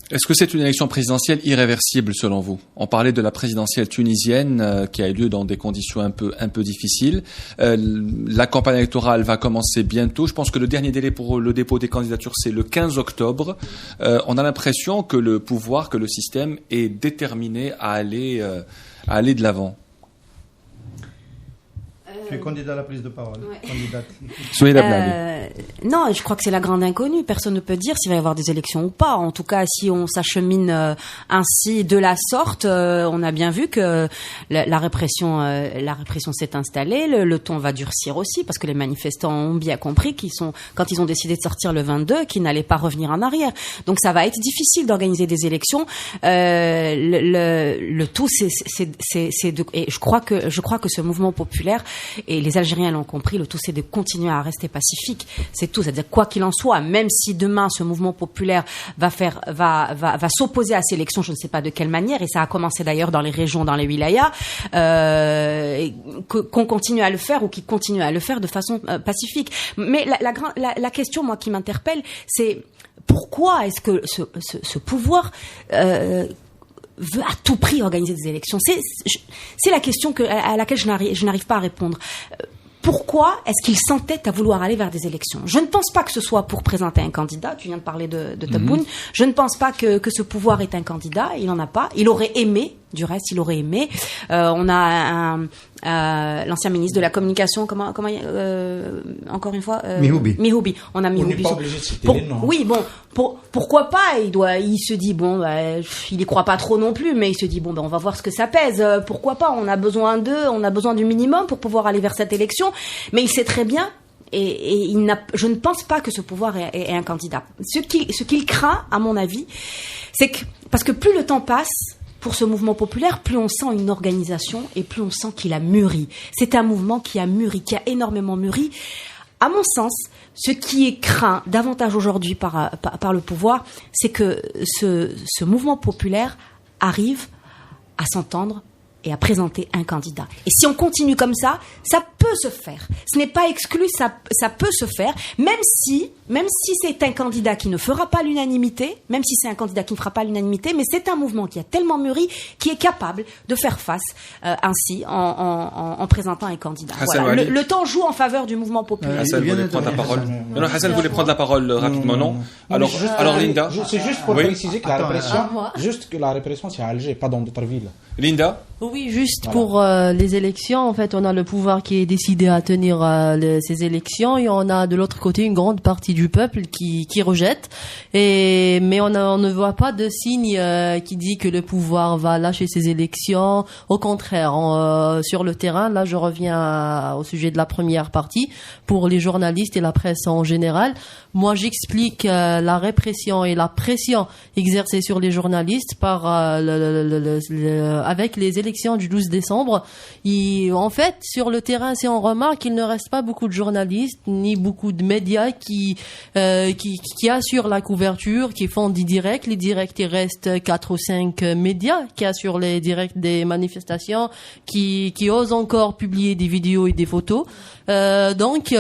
Est-ce que c'est une élection présidentielle irréversible selon vous? On parlait de la présidentielle tunisienne qui a eu lieu dans des conditions un peu difficiles. La campagne électorale va commencer bientôt. Je pense que le dernier délai pour le dépôt des candidatures, c'est le 15 octobre. On a l'impression que le pouvoir, que le système est déterminé à aller de l'avant. Tu es candidat à la prise de parole. Non, je crois que c'est la grande inconnue. Personne ne peut dire s'il va y avoir des élections ou pas. En tout cas, si on s'achemine ainsi de la sorte, on a bien vu que la répression s'est installée. Le ton va durcir aussi parce que les manifestants ont bien compris quand ils ont décidé de sortir le 22, qu'ils n'allaient pas revenir en arrière. Donc ça va être difficile d'organiser des élections. Le tout, et je crois que ce mouvement populaire, et les Algériens l'ont compris, le tout c'est de continuer à rester pacifique. C'est tout. C'est-à-dire quoi qu'il en soit, même si demain ce mouvement populaire va s'opposer à ces élections, je ne sais pas de quelle manière, et ça a commencé d'ailleurs dans les régions, dans les wilayas, qu'on continue à le faire ou qu'ils continuent à le faire de façon pacifique. Mais la question, moi, qui m'interpelle, c'est pourquoi est-ce que ce pouvoir veut à tout prix organiser des élections? C'est la question à laquelle je n'arrive pas à répondre. Pourquoi est-ce qu'il s'entête à vouloir aller vers des élections? Je ne pense pas que ce soit pour présenter un candidat. Tu viens de parler de Tebboune. Je ne pense pas que ce pouvoir est un candidat. Il n'en a pas. Il aurait aimé. Du reste, il aurait aimé. On a l'ancien ministre de la communication, comment encore une fois, Mihoubi. On a Mihoubi. On n'est pas obligé de citer les noms. Oui, bon, pourquoi pas? Il se dit bon, il y croit pas trop non plus, mais il se dit bon, on va voir ce que ça pèse. Pourquoi pas? On a besoin du minimum pour pouvoir aller vers cette élection. Mais il sait très bien. Et je ne pense pas que ce pouvoir est un candidat. Ce qu'il craint, à mon avis, c'est que parce que plus le temps passe pour ce mouvement populaire, plus on sent une organisation et plus on sent qu'il a mûri. C'est un mouvement qui a mûri, qui a énormément mûri. À mon sens, ce qui est craint davantage aujourd'hui par le pouvoir, c'est que ce mouvement populaire arrive à s'entendre et à présenter un candidat. Et si on continue comme ça peut se faire. Ce n'est pas exclu, ça peut se faire, même si c'est un candidat qui ne fera pas l'unanimité, mais c'est un mouvement qui a tellement mûri, qui est capable de faire face ainsi en présentant un candidat. Voilà. Le temps joue en faveur du mouvement populaire. Hassan voulait prendre la parole. Non, Hassan voulait prendre la parole rapidement, non? Alors, Linda. C'est juste pour préciser que la répression, c'est à Alger, pas dans d'autres villes. Linda? Oui, juste pour les élections, en fait, on a le pouvoir qui est décidé à tenir ces élections et on a de l'autre côté une grande partie du peuple qui rejette. Mais on ne voit pas de signe qui dit que le pouvoir va lâcher ces élections. Au contraire, sur le terrain, là, je reviens au sujet de la première partie, pour les journalistes et la presse en général. Moi, j'explique la répression et la pression exercée sur les journalistes par avec les élections du 12 décembre. En fait, sur le terrain, si on remarque, il ne reste pas beaucoup de journalistes ni beaucoup de médias qui assurent la couverture, qui font des directs. Les directs, il reste 4 ou 5 médias qui assurent les directs des manifestations, qui osent encore publier des vidéos et des photos. Donc,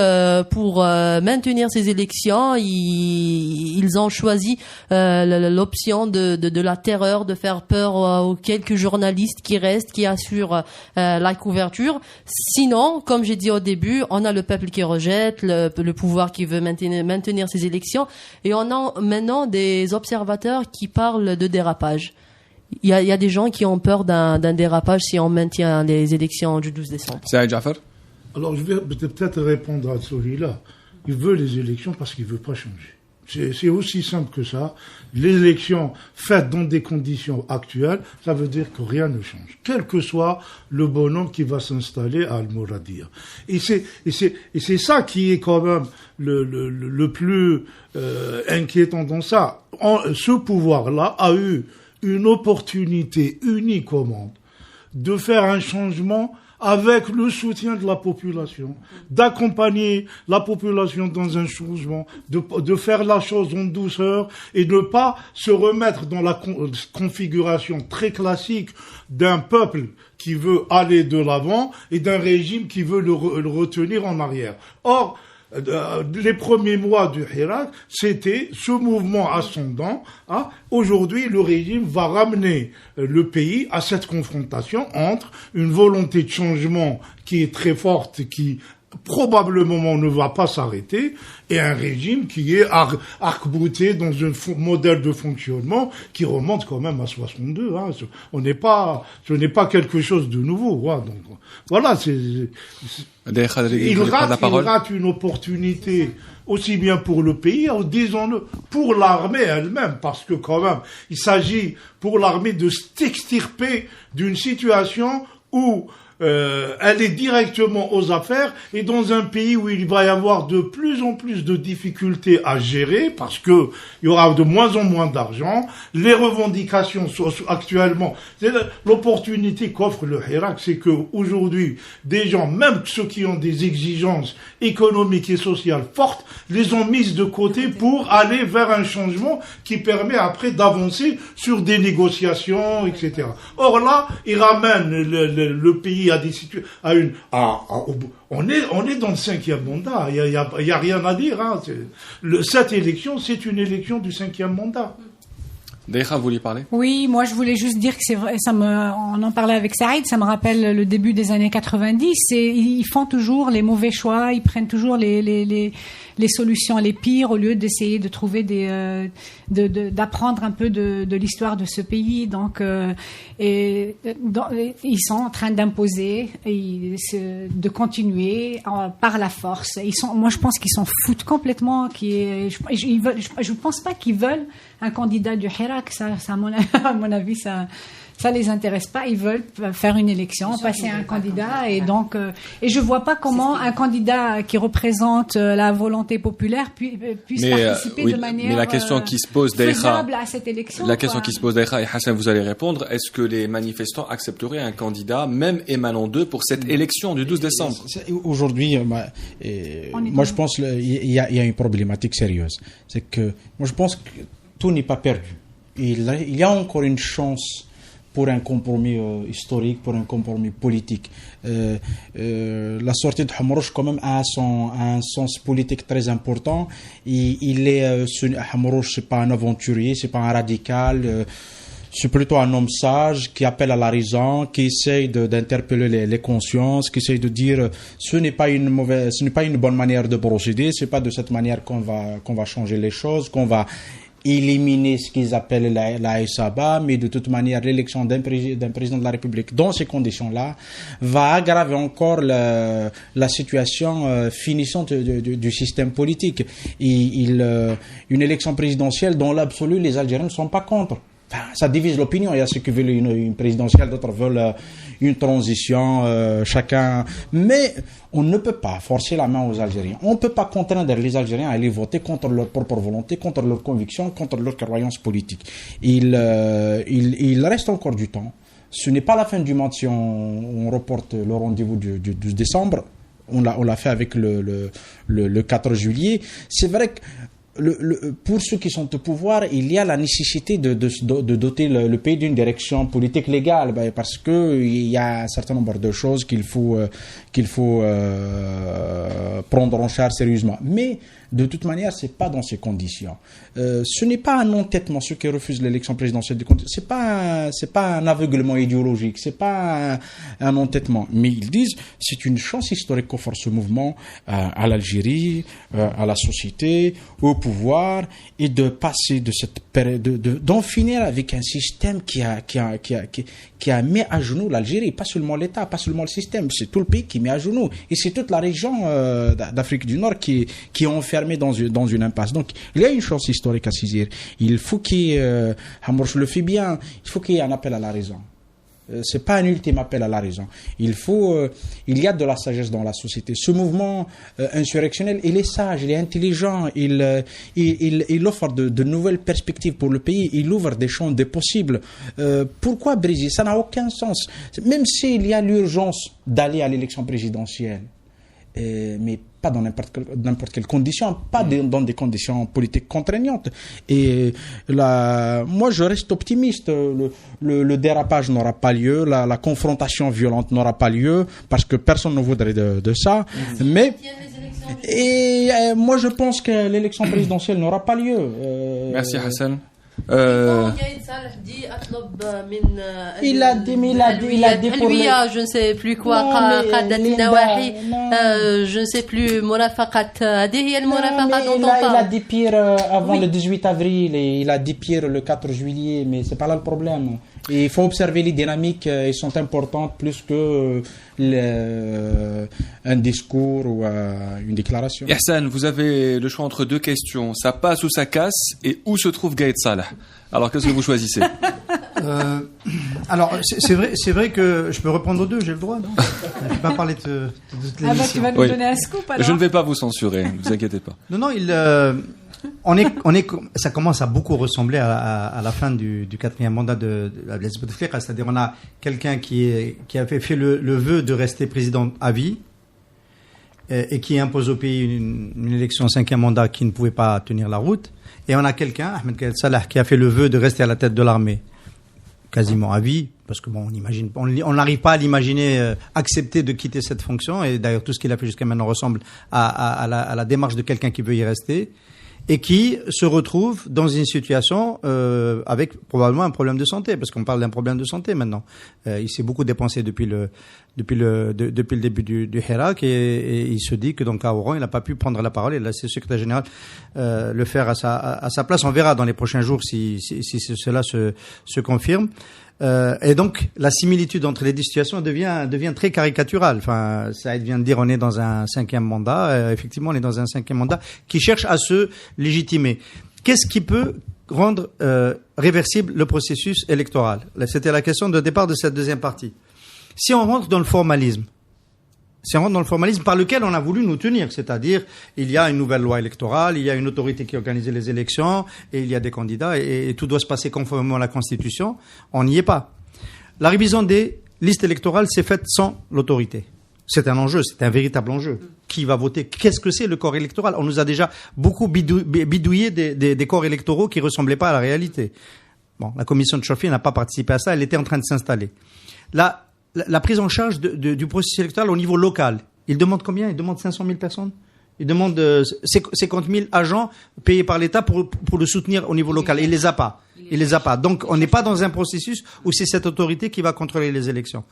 pour maintenir ces élections, ils ont choisi l'option de la terreur, de faire peur aux quelques journalistes qui restent, qui assurent la couverture. Sinon, comme j'ai dit au début, on a le peuple qui rejette, le pouvoir qui veut maintenir ces élections, et on a maintenant des observateurs qui parlent de dérapage. Il y a des gens qui ont peur d'un dérapage si on maintient les élections du 12 décembre. Saïd Jafar? Alors, je vais peut-être répondre à celui-là. Il veut les élections parce qu'il ne veut pas changer. C'est aussi simple que ça. Les élections faites dans des conditions actuelles, ça veut dire que rien ne change. Quel que soit le bonhomme qui va s'installer à Al-Mouradia. Et c'est ça qui est quand même le plus inquiétant dans ça. Ce pouvoir-là a eu une opportunité unique au monde de faire un changement avec le soutien de la population, d'accompagner la population dans un changement, de faire la chose en douceur et de ne pas se remettre dans la configuration très classique d'un peuple qui veut aller de l'avant et d'un régime qui veut le retenir en arrière. Or, les premiers mois du Hirak, c'était ce mouvement ascendant. Aujourd'hui, le régime va ramener le pays à cette confrontation entre une volonté de changement qui est très forte, qui probablement ne va pas s'arrêter, et un régime qui est arc-bouté dans un modèle de fonctionnement qui remonte quand même à 62. Hein. Ce n'est pas quelque chose de nouveau. Hein. Donc, voilà, il rate une opportunité aussi bien pour le pays, disons-le, pour l'armée elle-même, parce que quand même, il s'agit pour l'armée de s'extirper d'une situation où elle est directement aux affaires, et dans un pays où il va y avoir de plus en plus de difficultés à gérer, parce que il y aura de moins en moins d'argent, les revendications actuellement, c'est l'opportunité qu'offre le Hirak, c'est que aujourd'hui, des gens, même ceux qui ont des exigences économiques et sociales fortes, les ont mises de côté pour aller vers un changement qui permet après d'avancer sur des négociations, etc. Or là, il ramène le pays à des situations, on est dans le 5e mandat. Il y a rien à dire. Hein. Cette élection, c'est une élection du 5e mandat. Daïcha, vous vouliez parler ? Oui, moi je voulais juste dire que c'est vrai, on en parlait avec Saïd, ça me rappelle le début des années 90, et ils font toujours les mauvais choix, ils prennent toujours les solutions les pires au lieu d'essayer de trouver d'apprendre un peu de l'histoire de ce pays. Donc, ils sont en train d'imposer, de continuer par la force. Moi je pense qu'ils s'en foutent complètement, je pense pas qu'ils veulent un candidat du Hirak, ça à mon avis, ça les intéresse pas. Ils veulent faire une élection, passer un candidat, et donc, et je vois pas comment un candidat qui représente la volonté populaire puisse participer de manière mais la question qui se pose, faisable à cette élection. La question qui se pose, Daïcha, et Hassan, vous allez répondre, est-ce que les manifestants accepteraient un candidat, même émanant d'eux, pour cette élection du 12 décembre ? Aujourd'hui, moi je pense qu'il y a une problématique sérieuse. C'est que moi je pense que tout n'est pas perdu. Il y a encore une chance pour un compromis historique, pour un compromis politique. La sortie de Hamrouche quand même a un sens politique très important. Hamrouche, c'est pas un aventurier, c'est pas un radical. C'est plutôt un homme sage qui appelle à la raison, qui essaye d'interpeller les consciences, qui essaye de dire ce n'est pas une bonne manière de procéder, c'est pas de cette manière qu'on va changer les choses, qu'on va éliminer ce qu'ils appellent la Isaba, mais de toute manière, l'élection d'un président de la République dans ces conditions-là va aggraver encore la situation finissante du système politique. Une élection présidentielle, dans l'absolu, les Algériens ne sont pas contre. Enfin, ça divise l'opinion. Il y a ceux qui veulent une présidentielle, d'autres veulent une transition, chacun. Mais on ne peut pas forcer la main aux Algériens. On ne peut pas contraindre les Algériens à aller voter contre leur propre volonté, contre leurs convictions, contre leurs croyances politiques. Il reste encore du temps. Ce n'est pas la fin du monde si on reporte le rendez-vous du 12 décembre. On l'a fait avec le 4 juillet. C'est vrai que pour ceux qui sont au pouvoir, il y a la nécessité de doter le pays d'une direction politique légale, parce que il y a un certain nombre de choses qu'il faut prendre en charge sérieusement. Mais de toute manière, c'est pas dans ces conditions. Ce n'est pas un entêtement. Ceux qui refusent l'élection présidentielle, c'est pas un aveuglement idéologique, c'est pas un entêtement. Mais ils disent c'est une chance historique qu'offre ce mouvement à l'Algérie, à la société, au pouvoir, et de passer de cette période, d'en finir avec un système qui a mis à genoux l'Algérie, pas seulement l'État, pas seulement le système, c'est tout le pays qui met à genoux, et c'est toute la région d'Afrique du Nord qui est enfermée dans une impasse. Donc il y a une chance historique à saisir. Il faut Hamrouche le fait bien, il faut qu'il y ait un appel à la raison. C'est pas un ultime appel à la raison. Il y a de la sagesse dans la société. Ce mouvement insurrectionnel, il est sage, il est intelligent, il offre de nouvelles perspectives pour le pays, il ouvre des champs des possibles. Pourquoi briser ? Ça n'a aucun sens. Même s'il y a l'urgence d'aller à l'élection présidentielle, mais pas dans n'importe quelle condition, pas dans des conditions politiques contraignantes. Et moi, je reste optimiste. Le dérapage n'aura pas lieu, la confrontation violente n'aura pas lieu, parce que personne ne voudrait de ça. Mais moi, je pense que l'élection présidentielle n'aura pas lieu. Merci Hassan. Il a dit pour je ne sais plus quoi, je ne sais plus, il a dit pire avant le 18 avril et il a dit pire le 4 juillet, mais c'est pas là le problème. Et il faut observer les dynamiques, elles sont importantes plus que un discours ou une déclaration. Ihsan, vous avez le choix entre deux questions. Ça passe ou ça casse, et où se trouve Gaët Salah? Alors, qu'est-ce que vous choisissez? Alors, c'est vrai que je peux répondre aux deux, j'ai le droit, non? Je ne vais pas parler de toute l'émission. Tu vas nous donner un scoop, alors? Je ne vais pas vous censurer, ne vous inquiétez pas. Non, ça commence à beaucoup ressembler à la fin du 4e mandat de Abdelaziz Bouteflika. C'est-à-dire, on a quelqu'un qui avait fait le vœu de rester président à vie et qui impose au pays une élection 5e mandat qui ne pouvait pas tenir la route. Et on a quelqu'un, Ahmed Gaët Salah, qui a fait le vœu de rester à la tête de l'armée quasiment à vie, parce que bon, on n'arrive pas à l'imaginer accepter de quitter cette fonction. Et d'ailleurs, tout ce qu'il a fait jusqu'à maintenant ressemble à la démarche de quelqu'un qui veut y rester, et qui se retrouve dans une situation avec probablement un problème de santé, parce qu'on parle d'un problème de santé maintenant. Il s'est beaucoup dépensé depuis le début du Hirak, et il se dit que donc à Oran, il n'a pas pu prendre la parole, et là c'est le secrétaire général le faire à sa place. On verra dans les prochains jours si cela se confirme. Et donc, la similitude entre les deux situations devient très caricaturale. Enfin, Saïd vient de dire, on est dans un 5e mandat. Effectivement, on est dans un 5e mandat qui cherche à se légitimer. Qu'est-ce qui peut rendre réversible le processus électoral? C'était la question de départ de cette deuxième partie. Si on rentre dans le formalisme par lequel on a voulu nous tenir, c'est-à-dire il y a une nouvelle loi électorale, il y a une autorité qui organise les élections, et il y a des candidats, et tout doit se passer conformément à la Constitution, on n'y est pas. La révision des listes électorales s'est faite sans l'autorité. C'est un enjeu, c'est un véritable enjeu. Qui va voter? Qu'est-ce que c'est le corps électoral? On nous a déjà beaucoup bidouillé des corps électoraux qui ressemblaient pas à la réalité. Bon, la commission de Chauffy n'a pas participé à ça, elle était en train de s'installer. La prise en charge du processus électoral au niveau local. Il demande combien? Il demande 500 000 personnes. Il demande 50 000 agents payés par l'État pour le soutenir au niveau local. Il les a pas. Donc, on n'est pas dans un processus où c'est cette autorité qui va contrôler les élections,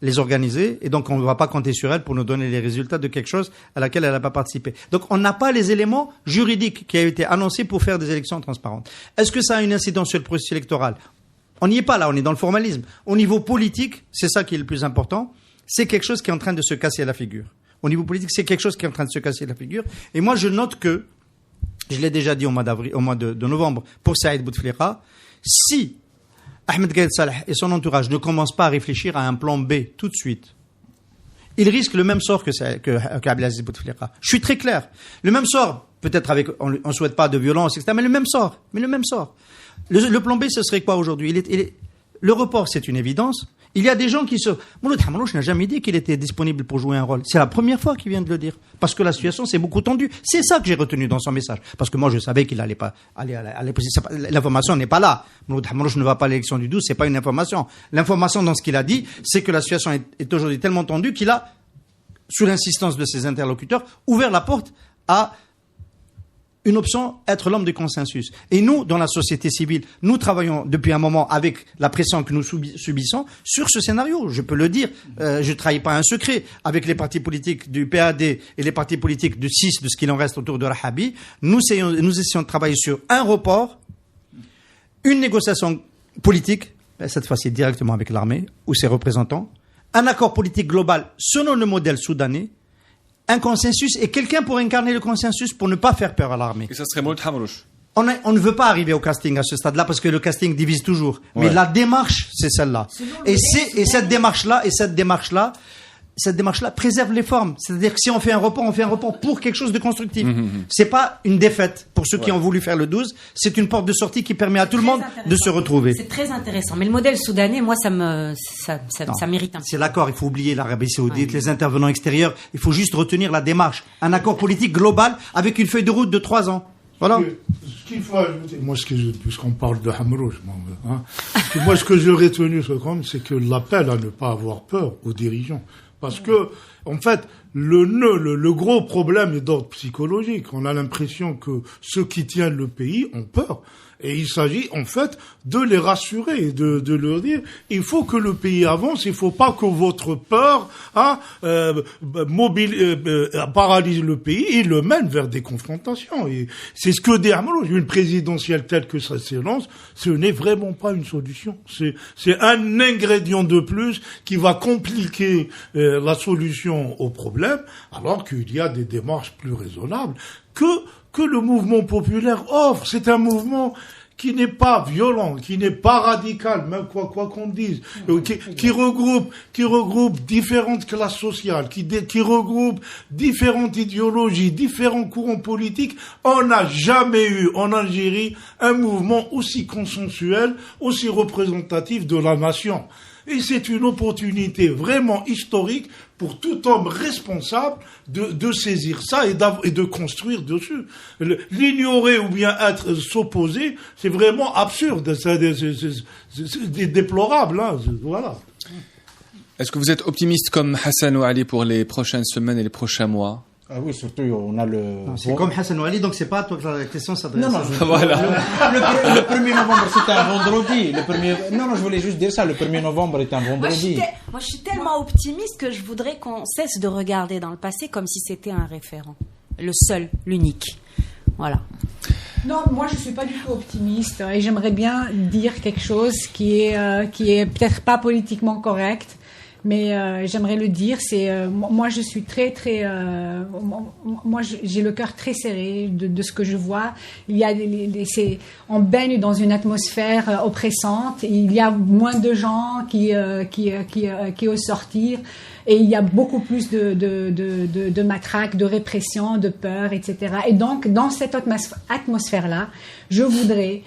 les organiser, et donc on ne va pas compter sur elle pour nous donner les résultats de quelque chose à laquelle elle n'a pas participé. Donc, on n'a pas les éléments juridiques qui ont été annoncés pour faire des élections transparentes. Est-ce que ça a une incidence sur le processus électoral? On n'y est pas là, on est dans le formalisme. Au niveau politique, c'est ça qui est le plus important, c'est quelque chose qui est en train de se casser la figure. Au niveau politique, c'est quelque chose qui est en train de se casser la figure. Et moi, je note que, je l'ai déjà dit au mois de novembre pour Saïd Bouteflika, si Ahmed Gaët Salah et son entourage ne commencent pas à réfléchir à un plan B tout de suite, il risque le même sort que Abdelaziz Bouteflika. Je suis très clair. Le même sort, peut-être on ne souhaite pas de violence, etc., mais le même sort. Le plan B, ce serait quoi aujourd'hui? Le report, c'est une évidence. Il y a des gens qui Mouloud Hamrouche n'a jamais dit qu'il était disponible pour jouer un rôle. C'est la première fois qu'il vient de le dire. Parce que la situation s'est beaucoup tendue. C'est ça que j'ai retenu dans son message. Parce que moi, je savais qu'il allait pas aller l'information n'est pas là. Mouloud Hamrouche ne va pas à l'élection du 12, c'est pas une information. L'information dans ce qu'il a dit, c'est que la situation est aujourd'hui tellement tendue qu'il a, sous l'insistance de ses interlocuteurs, ouvert la porte à une option, être l'homme de consensus. Et nous, dans la société civile, nous travaillons depuis un moment avec la pression que nous subissons sur ce scénario. Je peux le dire, je ne trahis pas un secret. Avec les partis politiques du PAD et les partis politiques du 6, de ce qu'il en reste autour de Rahabi, nous essayons de travailler sur un report, une négociation politique, cette fois-ci directement avec l'armée ou ses représentants, un accord politique global selon le modèle soudanais, un consensus et quelqu'un pour incarner le consensus pour ne pas faire peur à l'armée. Et ça serait Mouloud Hamrouche. On ne veut pas arriver au casting à ce stade-là parce que le casting divise toujours. Ouais. Mais la démarche, c'est celle-là. Et cette démarche-là préserve les formes. C'est-à-dire que si on fait un report pour quelque chose de constructif. C'est pas une défaite pour ceux qui ont voulu faire le 12. C'est une porte de sortie qui permet à tout le monde de se retrouver. C'est très intéressant. Mais le modèle soudanais, moi, ça mérite un peu. C'est l'accord. Il faut oublier l'Arabie Saoudite, les intervenants extérieurs. Il faut juste retenir la démarche. Un accord politique global avec une feuille de route de 3 ans. Voilà. Ce qu'il faut ajouter, puisqu'on parle de Hamrouche, moi, ce que j'ai retenu, c'est que l'appel à ne pas avoir peur aux dirigeants. Parce que en fait, le gros problème est d'ordre psychologique. On a l'impression que ceux qui tiennent le pays ont peur. Et il s'agit, en fait, de les rassurer, de leur dire, il faut que le pays avance, il faut pas que votre peur, paralyse le pays et le mène vers des confrontations. Et c'est ce que dit Amrouche. Une présidentielle telle que ça s'élance, ce n'est vraiment pas une solution. C'est un ingrédient de plus qui va compliquer la solution au problème, alors qu'il y a des démarches plus raisonnables que le mouvement populaire offre. C'est un mouvement qui n'est pas violent, qui n'est pas radical, même quoi qu'on dise, qui regroupe différentes classes sociales, qui regroupe différentes idéologies, différents courants politiques. On n'a jamais eu en Algérie un mouvement aussi consensuel, aussi représentatif de la nation. Et c'est une opportunité vraiment historique pour tout homme responsable de saisir ça et de construire dessus. L'ignorer ou bien s'opposer, c'est vraiment absurde, c'est déplorable, hein, voilà. Est-ce que vous êtes optimiste comme Hassan ou Ali pour les prochaines semaines et les prochains mois? Ah oui, surtout, on a le... Non, c'est comme Hassan Ouali, donc c'est pas à toi que la question s'adresse. Non, voilà. Le 1er novembre, c'était un vendredi. Non, je voulais juste dire ça. Le 1er novembre est un vendredi. Moi, je suis tellement optimiste que je voudrais qu'on cesse de regarder dans le passé comme si c'était un référent. Le seul, l'unique. Voilà. Non, moi je suis pas du tout optimiste et j'aimerais bien dire quelque chose qui est peut-être pas politiquement correct. Mais j'aimerais le dire, moi je suis j'ai le cœur très serré de ce que je vois. Il y a on baigne dans une atmosphère oppressante. Il y a moins de gens qui osent sortir. Et il y a beaucoup plus de matraques, de répression, de peur, etc. Et donc, dans cette atmosphère-là, je voudrais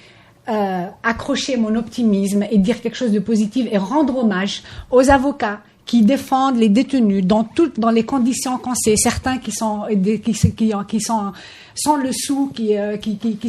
accrocher mon optimisme et dire quelque chose de positif et rendre hommage aux avocats qui défendent les détenus dans les conditions qu'on sait, certains qui sont sans le sou, qui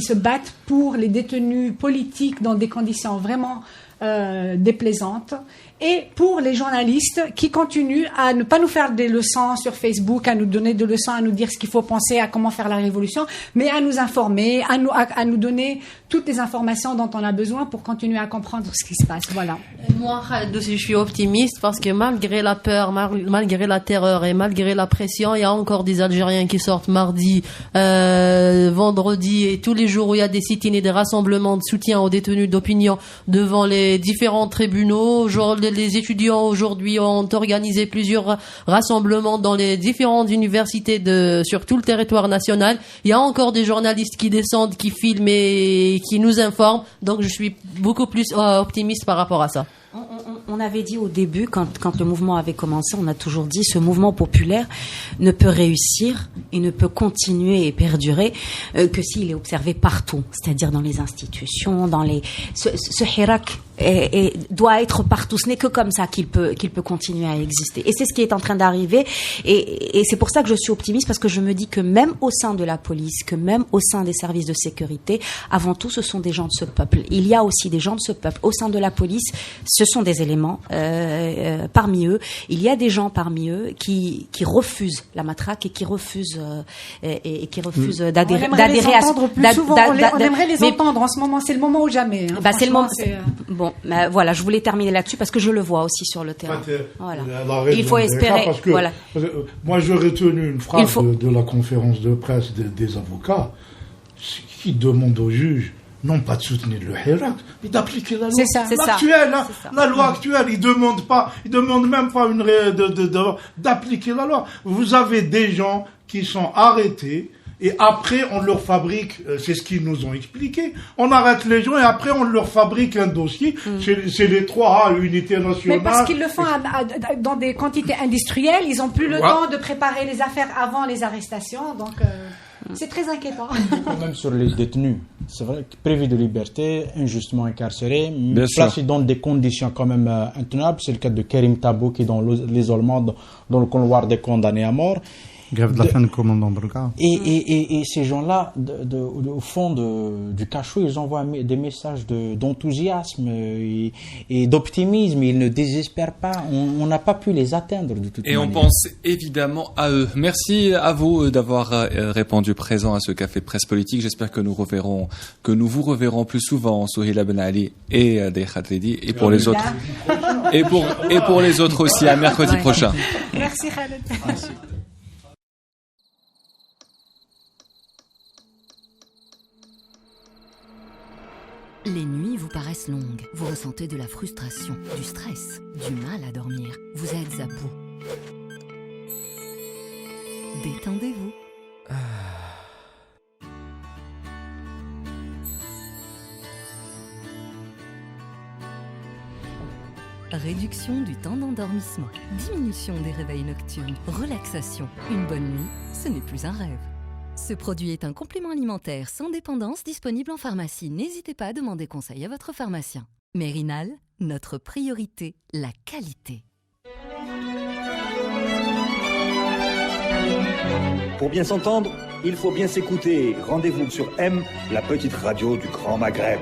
se battent pour les détenus politiques dans des conditions vraiment déplaisantes, et pour les journalistes qui continuent à ne pas nous faire des leçons sur Facebook, à nous donner des leçons, à nous dire ce qu'il faut penser, à comment faire la révolution, mais à nous informer, à nous donner toutes les informations dont on a besoin pour continuer à comprendre ce qui se passe. Voilà. Moi, je suis optimiste parce que malgré la peur, malgré la terreur et malgré la pression, il y a encore des Algériens qui sortent mardi, vendredi et tous les jours où il y a des sit-ins et des rassemblements de soutien aux détenus d'opinion devant les différents tribunaux. Genre, les étudiants aujourd'hui ont organisé plusieurs rassemblements dans les différentes universités sur tout le territoire national. Il y a encore des journalistes qui descendent, qui filment et qui nous informent. Donc je suis beaucoup plus optimiste par rapport à ça. On avait dit au début, quand le mouvement avait commencé, on a toujours dit ce mouvement populaire ne peut réussir et ne peut continuer et perdurer que s'il est observé partout, c'est-à-dire dans les institutions, ce hirak doit être partout. Ce n'est que comme ça qu'il peut continuer à exister. Et c'est ce qui est en train d'arriver. Et c'est pour ça que je suis optimiste, parce que je me dis que même au sein de la police, que même au sein des services de sécurité, avant tout, ce sont des gens de ce peuple. Il y a aussi des gens de ce peuple. Au sein de la police, ce sont des éléments parmi eux. Il y a des gens parmi eux qui refusent la matraque et qui refusent d'adhérer à ça. On aimerait les entendre en ce moment. C'est le moment ou jamais. Hein. C'est le moment. Bon, voilà, je voulais terminer là-dessus parce que je le vois aussi sur le terrain. Voilà. Il faut espérer. Parce que, voilà. Moi, j'ai retenu une phrase de la conférence de presse des avocats qui demandent aux juges non pas de soutenir le hirak, mais d'appliquer la loi. C'est ça. Actuelle, hein, la loi actuelle. Ils demandent même pas d'appliquer la loi. Vous avez des gens qui sont arrêtés. Et après, on leur fabrique, c'est ce qu'ils nous ont expliqué, on arrête les gens et après, on leur fabrique un dossier. C'est les 3A, unité nationale. Mais parce qu'ils le font dans des quantités industrielles, ils n'ont plus le temps de préparer les affaires avant les arrestations. Donc, c'est très inquiétant. Même sur les détenus, c'est vrai, privés de liberté, injustement incarcérés, placés dans des conditions quand même intenables. C'est le cas de Karim Tabou qui est dans l'isolement, dans le couloir des condamnés à mort. Grève de la faim de commandant Brga. Et ces gens-là, au fond du cachot, ils envoient des messages d'enthousiasme et d'optimisme. Ils ne désespèrent pas. On n'a pas pu les atteindre de toute manière. Et on pense évidemment à eux. Merci à vous d'avoir répondu présent à ce café de presse politique. J'espère que nous vous reverrons plus souvent, Souheila Ben Ali et Day Khadridi, et pour les autres, et pour les autres aussi, à mercredi prochain. Merci Khaled. Merci. Les nuits vous paraissent longues, vous ressentez de la frustration, du stress, du mal à dormir, vous êtes à bout. Détendez-vous. Réduction du temps d'endormissement, diminution des réveils nocturnes, relaxation. Une bonne nuit, ce n'est plus un rêve. Ce produit est un complément alimentaire sans dépendance disponible en pharmacie. N'hésitez pas à demander conseil à votre pharmacien. Mérinal, notre priorité, la qualité. Pour bien s'entendre, il faut bien s'écouter. Rendez-vous sur M, la petite radio du Grand Maghreb.